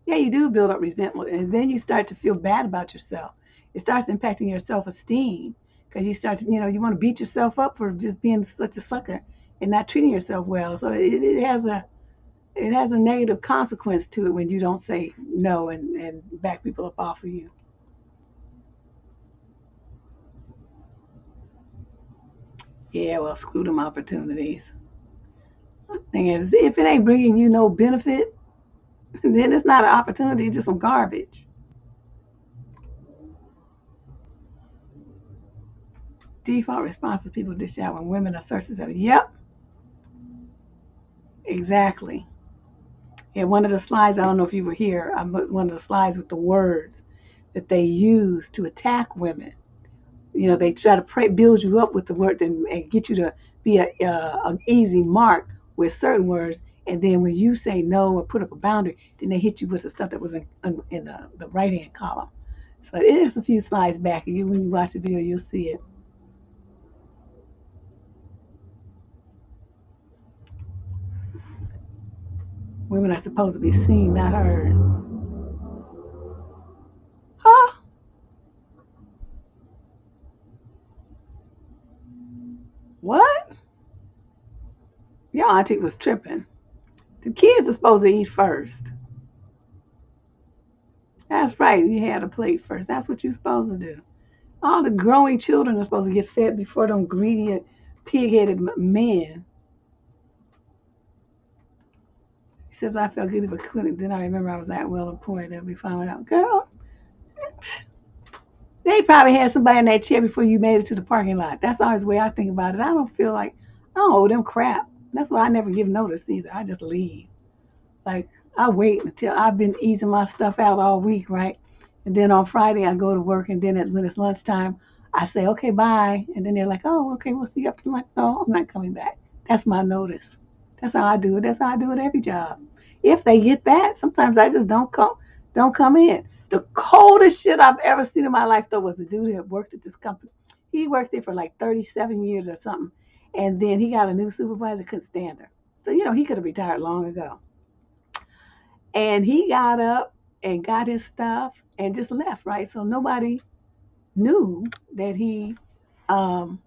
Yeah, you do build up resentment, and then you start to feel bad about yourself. It starts impacting your self-esteem because you start to, you want to beat yourself up for just being such a sucker and not treating yourself well. So it has a negative consequence to it when you don't say no and back people up off of you. Yeah, well, screw them opportunities. Thing is, if it ain't bringing you no benefit, then it's not an opportunity, it's just some garbage. Default responses people dish out when women are sources of, yep, exactly. Yeah, one of the slides, I don't know if you were here, I put one of the slides with the words that they use to attack women. They try to build you up with the word and get you to be an easy mark with certain words. And then when you say no or put up a boundary, then they hit you with the stuff that was in the right hand column. So it is a few slides back. And when you watch the video, you'll see it. Women are supposed to be seen, not heard. Huh? What? Your auntie was tripping. The kids are supposed to eat first. That's right. You had a plate first. That's what you're supposed to do. All the growing children are supposed to get fed before them greedy, pig-headed men. She says, I felt guilty but couldn't. Then I remember I was at Well and Point and we found out, girl, they probably had somebody in that chair before you made it to the parking lot. That's always the way I think about it. I don't feel like, I don't owe them crap. That's why I never give notice either. I just leave. Like, I wait until I've been easing my stuff out all week, right? And then on Friday, I go to work, and then when it's lunchtime, I say, okay, bye. And then they're like, oh, okay, we'll see you after lunch. No, I'm not coming back. That's my notice. That's how I do it. That's how I do it every job. If they get that, sometimes I just don't come in. The coldest shit I've ever seen in my life, though, was the dude that worked at this company. He worked there for like 37 years or something. And then he got a new supervisor, couldn't stand her. So, he could have retired long ago. And he got up and got his stuff and just left, right? So nobody knew that he, um,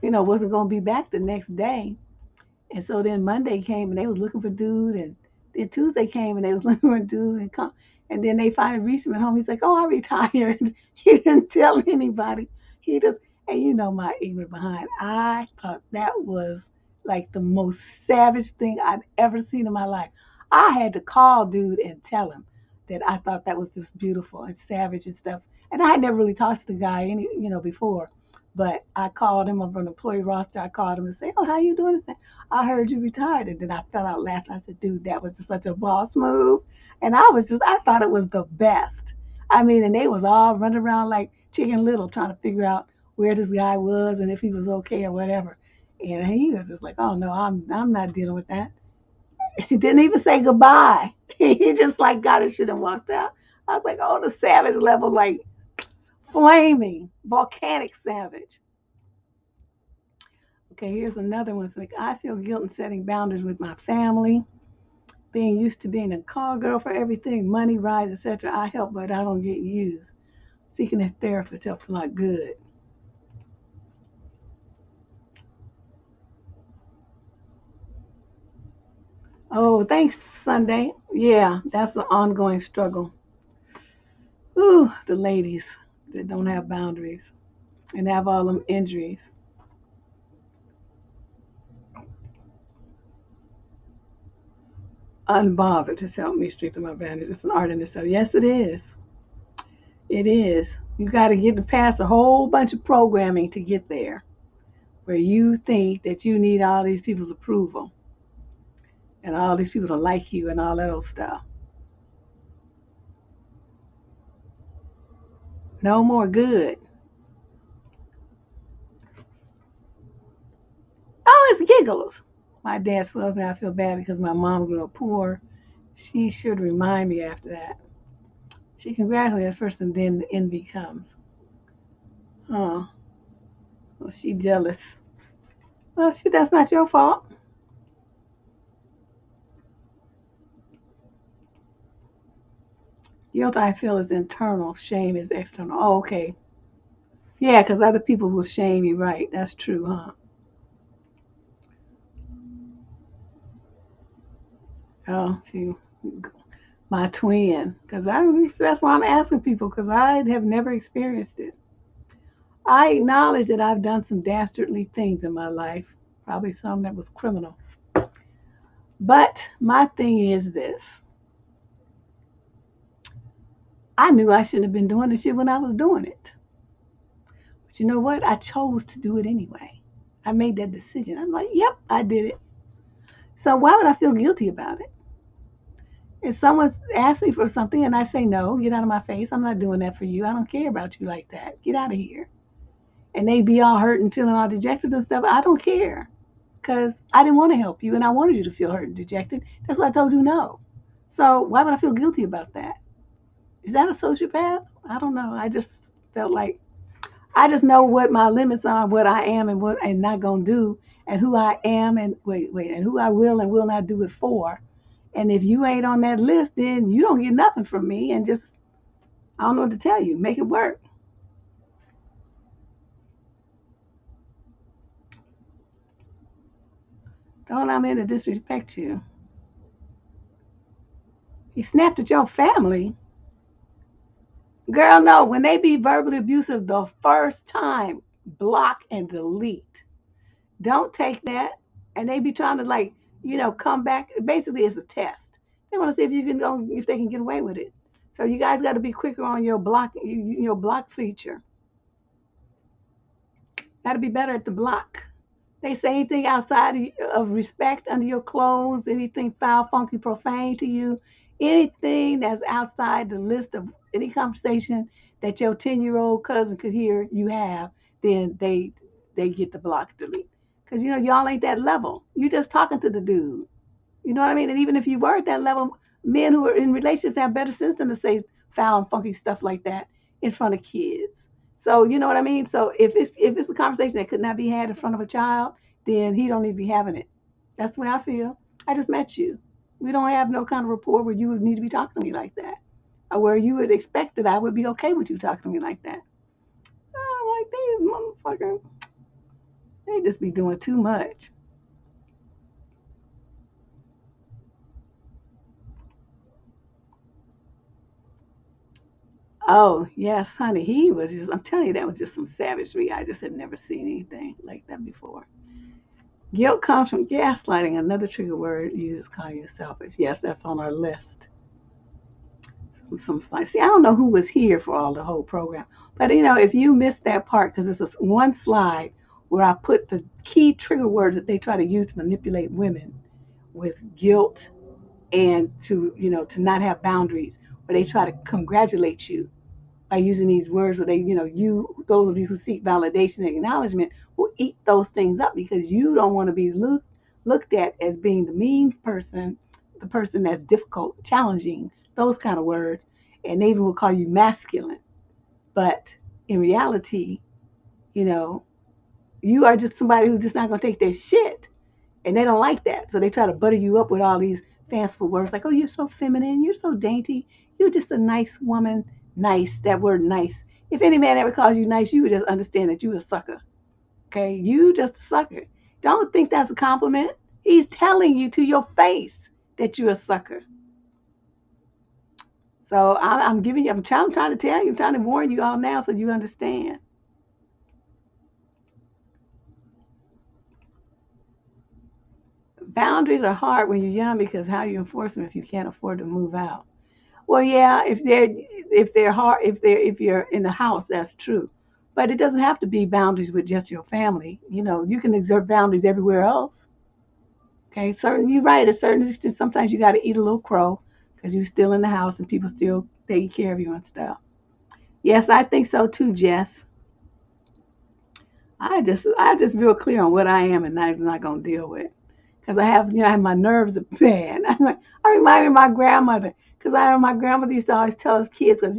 wasn't going to be back the next day. And so then Monday came and they was looking for dude, and then Tuesday came and they was looking for dude and come. And then they finally reached him at home. He's like, "Oh, I retired." He didn't tell anybody. He just, and my ignorant behind. I thought that was like the most savage thing I'd ever seen in my life. I had to call dude and tell him that I thought that was just beautiful and savage and stuff. And I had never really talked to the guy before. But I called him up on the employee roster. I called him and said, "Oh, how you doing?" "I heard you retired." And then I fell out laughing. I said, "Dude, that was just such a boss move." And I thought it was the best. I mean, and they was all running around like Chicken Little trying to figure out where this guy was and if he was okay or whatever. And he was just like, "Oh no, I'm not dealing with that." He didn't even say goodbye. He just like got his shit and walked out. I was like, "Oh, the savage level, like flaming, volcanic savage." Okay, here's another one. It's like, "I feel guilt in setting boundaries with my family. Being used to being a call girl for everything, money, rides, etc. I help, but I don't get used. Seeking a therapist helps a lot. Good." Oh, thanks, Sunday. Yeah, that's an ongoing struggle. Ooh, the ladies that don't have boundaries and have all them injuries. Unbothered has helped me strengthen my boundaries. It's an art in itself. Yes, it is. It is. You got to get past a whole bunch of programming to get there, where you think that you need all these people's approval and all these people to like you and all that old stuff. No more good. Oh, it's giggles. My dad swells me. I feel bad because my mom grew up poor. She should remind me after that. She congratulated us first and then the envy comes. Oh, well, she jealous. Well, that's not your fault. Guilt I feel is internal. Shame is external. Oh, okay. Yeah, because other people will shame you, right? That's true, huh? Oh, my twin. Because that's why I'm asking people, because I have never experienced it. I acknowledge that I've done some dastardly things in my life, probably some that was criminal. But my thing is this: I knew I shouldn't have been doing this shit when I was doing it. But you know what? I chose to do it anyway. I made that decision. I'm like, yep, I did it. So why would I feel guilty about it? If someone asks me for something and I say no, get out of my face. I'm not doing that for you. I don't care about you like that. Get out of here. And they be all hurt and feeling all dejected and stuff. I don't care because I didn't want to help you and I wanted you to feel hurt and dejected. That's why I told you no. So why would I feel guilty about that? Is that a sociopath? I don't know. I just felt like I just know what my limits are, what I am and what I'm not gonna do, and who I am and and who I will and will not do it for. And if you ain't on that list, then you don't get nothing from me. And just I don't know what to tell you. Make it work. Don't allow me to disrespect you. He snapped at your family. Girl, no. When they be verbally abusive the first time, block and delete. Don't take that. And they be trying to come back. Basically, it's a test. They want to see if you can go, if they can get away with it. So you guys got to be quicker on your block feature. Got to be better at the block. They say anything outside of respect under your clothes, anything foul, funky, profane to you, anything that's outside the list of any conversation that your 10-year-old cousin could hear you have, then they get the block delete. Because y'all ain't that level. You just talking to the dude. You know what I mean? And even if you were at that level, men who are in relationships have better sense than to say foul and funky stuff like that in front of kids. So you know what I mean? So if it's a conversation that could not be had in front of a child, then he don't need to be having it. That's the way I feel. I just met you. We don't have no kind of rapport where you would need to be talking to me like that. Or where you would expect that I would be okay with you talking to me like that. Oh, like these motherfuckers, they just be doing too much. Oh, yes, honey. He was just, I'm telling you, that was just some savagery. I just had never seen anything like that before. Guilt comes from gaslighting, another trigger word used is calling you selfish. Yes, that's on our list. Some slides. See, I don't know who was here for all the whole program, but if you missed that part, because it's a one slide where I put the key trigger words that they try to use to manipulate women with guilt and to not have boundaries, where they try to congratulate you by using these words where those of you who seek validation and acknowledgement will eat those things up because you don't want to be looked at as being the mean person, the person that's difficult, challenging, those kind of words. And they even will call you masculine. But in reality, you know, you are just somebody who's just not going to take their shit. And they don't like that. So they try to butter you up with all these fanciful words like, oh, you're so feminine, you're so dainty, you're just a nice woman. Nice, that word nice. If any man ever calls you nice, you would just understand that you're a sucker. Okay? You just a sucker. Don't think that's a compliment. He's telling you to your face that you're a sucker. So I'm giving you, I'm trying to tell you, I'm trying to warn you all now so you understand. Boundaries are hard when you're young because how you enforce them if you can't afford to move out? Well, yeah, if they're hard, if you're in the house, that's true. But it doesn't have to be boundaries with just your family. You can exert boundaries everywhere else. Okay, you're right. At a certain extent, sometimes you got to eat a little crow because you're still in the house and people still taking care of you and stuff. Yes, I think so too, Jess. I just real clear on what I am and not gonna deal with because I have my nerves are bad. I remind me of my grandmother because my grandmother used to always tell us kids because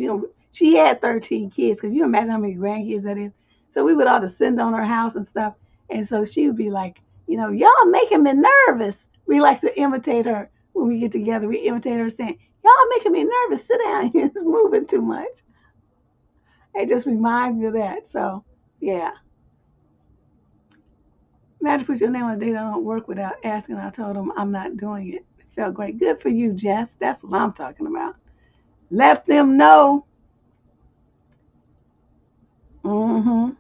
she had 13 kids because you imagine how many grandkids that is. So we would all descend on her house and stuff, and so she would be like, y'all making me nervous. We like to imitate her when we get together. We imitate her saying, y'all making me nervous. Sit down, it's moving too much. It just reminds me of that. So yeah. Imagine put your name on a date I don't work without asking. I told them I'm not doing it. It felt great. Good for you, Jess. That's what I'm talking about. Let them know. Mm-hmm.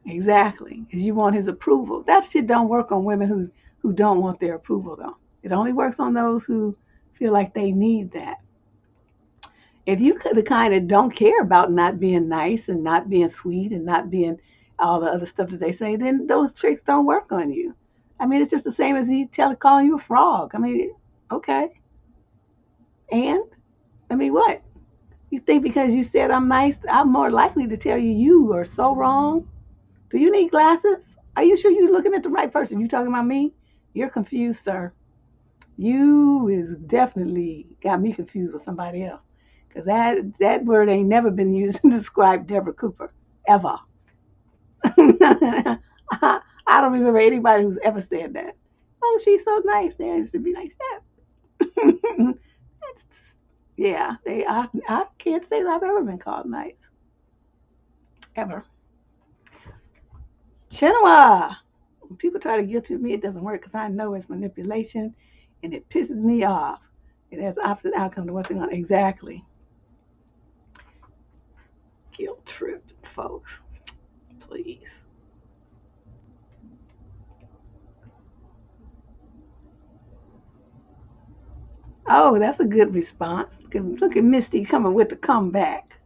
Exactly. Because you want his approval. That shit don't work on women who don't want their approval though. It only works on those who feel like they need that. If you the kind of don't care about not being nice and not being sweet and not being all the other stuff that they say, then those tricks don't work on you. I mean, it's just the same as calling you a frog. I mean, okay. And I mean, what? You think because you said I'm nice, I'm more likely to tell you you are so wrong? Do you need glasses? Are you sure you're looking at the right person? You talking about me? You're confused, sir. You is definitely got me confused with somebody else. Because that word ain't never been used to describe Deborah Cooper, ever. I don't remember anybody who's ever said that. Oh, she's so nice. There used to be like that. Yeah, I can't say that I've ever been called nice. Ever. Chinua. When people try to guilt trip me, it doesn't work because I know it's manipulation and it pisses me off. It has opposite outcome to what they want. Exactly. Guilt trip, folks. Please. Oh, that's a good response. Look at Misty coming with the comeback.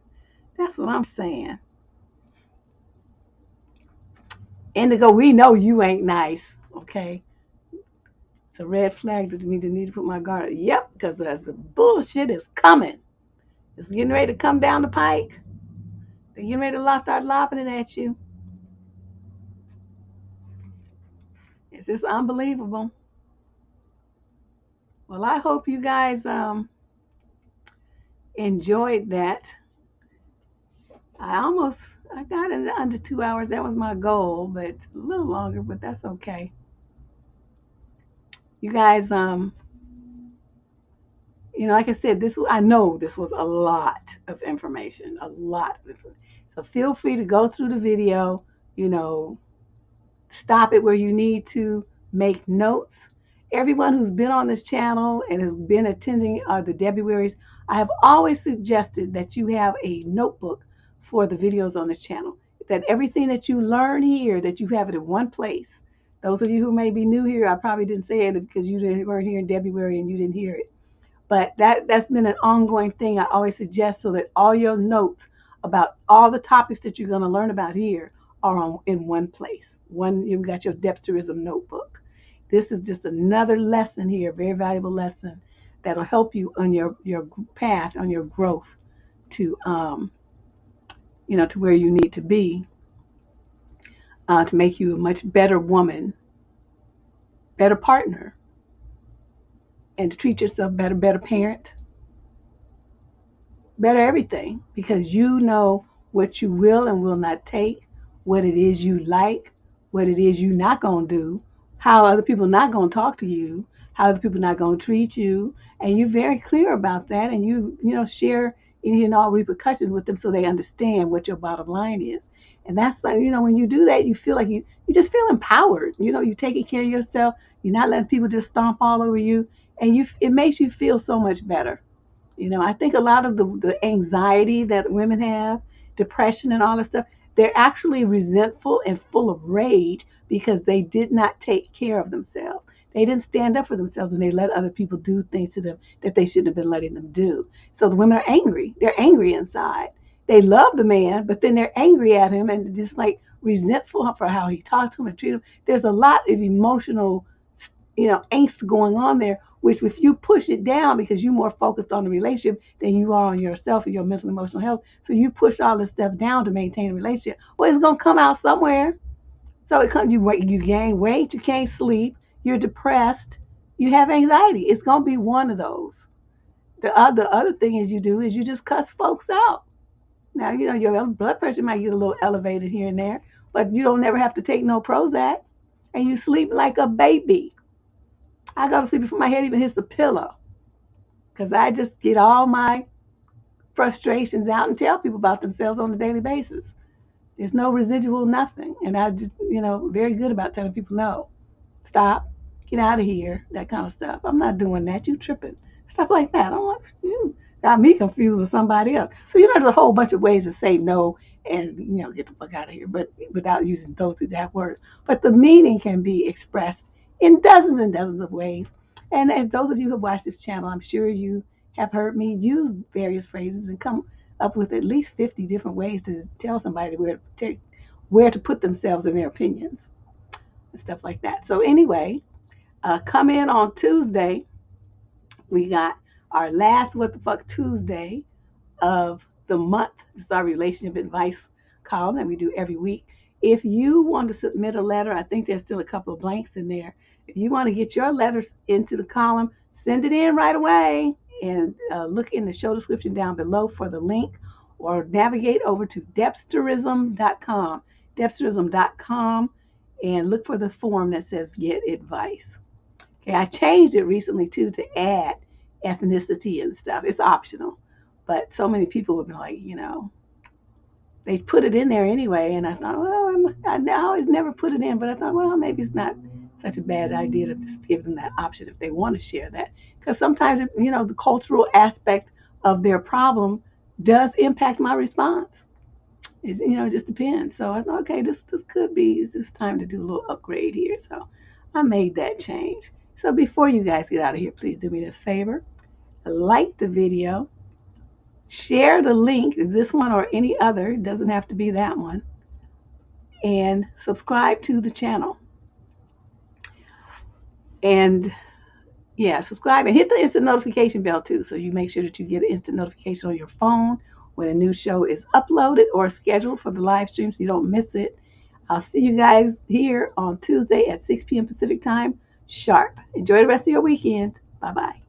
That's what I'm saying. Indigo, we know you ain't nice. Okay. It's a red flag that means I need to put my guard. Yep, because the bullshit is coming. It's getting ready to come down the pike. They're getting ready to start lobbing it at you. It's just unbelievable. Well, I hope you guys enjoyed that. I got it under 2 hours. That was my goal, but a little longer, but that's okay. You guys, like I said, I know this was a lot of information, a lot of information. So feel free to go through the video, you know, stop it where you need to, make notes. Everyone who's been on this channel and has been attending the Debuaries, I have always suggested that you have a notebook for the videos on this channel. That everything that you learn here, that you have it in one place. Those of you who may be new here, I probably didn't say it because weren't here in Debuary and you didn't hear it. But that's been an ongoing thing I always suggest, so that all your notes about all the topics that you're going to learn about here are in one place. You've got your Debsterism notebook. This is just another lesson here, a very valuable lesson that'll help you on your path, on your growth to to where you need to be, to make you a much better woman, better partner, and to treat yourself better parent, better everything, because you know what you will and will not take, what it is you like, what it is you're not going to do, how other people not going to talk to you, how other people not going to treat you, and you're very clear about that, and you share any and all repercussions with them so they understand what your bottom line is. And that's like, when you do that, you feel like you just feel empowered. You're taking care of yourself. You're not letting people just stomp all over you, and it makes you feel so much better. I think a lot of the anxiety that women have, depression and all that stuff, they're actually resentful and full of rage because they did not take care of themselves. They didn't stand up for themselves, and they let other people do things to them that they shouldn't have been letting them do. So the women are angry. They're angry inside. They love the man, but then they're angry at him and just like resentful for how he talked to them and treated them. There's a lot of emotional, angst going on there, which if you push it down because you're more focused on the relationship than you are on yourself and your mental and emotional health, so you push all this stuff down to maintain a relationship, well, it's going to come out somewhere. So you gain weight, you can't sleep, you're depressed, you have anxiety. It's going to be one of those. The other thing is you just cuss folks out. Now, your blood pressure might get a little elevated here and there, but you don't never have to take no Prozac, and you sleep like a baby. I go to sleep before my head even hits the pillow, because I just get all my frustrations out and tell people about themselves on a daily basis. There's no residual nothing, and I just, very good about telling people no, stop, get out of here, that kind of stuff. I'm not doing that. You tripping, stuff like that. I'm like, you got me confused with somebody else. So there's a whole bunch of ways to say no and get the fuck out of here, but without using those exact words. But the meaning can be expressed in dozens and dozens of ways. And if those of you who have watched this channel, I'm sure you have heard me use various phrases and come up with at least 50 different ways to tell somebody where to put themselves in their opinions and stuff like that. So anyway, come in on Tuesday. We got our last What the Fuck Tuesday of the month. This is our relationship advice column that we do every week. If you want to submit a letter, I think there's still a couple of blanks in there. If you want to get your letters into the column, send it in right away, and look in the show description down below for the link, or navigate over to Debsterism.com, Debsterism.com, and look for the form that says Get Advice. Okay, I changed it recently too to add ethnicity and stuff. It's optional, but so many people have been like, they put it in there anyway, and I thought, well, I always never put it in, but I thought, well, maybe it's not such a bad idea to just give them that option if they want to share that, because sometimes the cultural aspect of their problem does impact my response. It just depends. So I thought, okay, this could be, it's just time to do a little upgrade here. So I made that change. So before you guys get out of here, please do me this favor. Like the video. Share the link, this one or any other, it doesn't have to be that one. And subscribe to the channel. And yeah, subscribe and hit the instant notification bell too, so you make sure that you get an instant notification on your phone when a new show is uploaded or scheduled for the live stream, so you don't miss it. I'll see you guys here on Tuesday at 6 p.m. Pacific time, sharp. Enjoy the rest of your weekend. Bye-bye.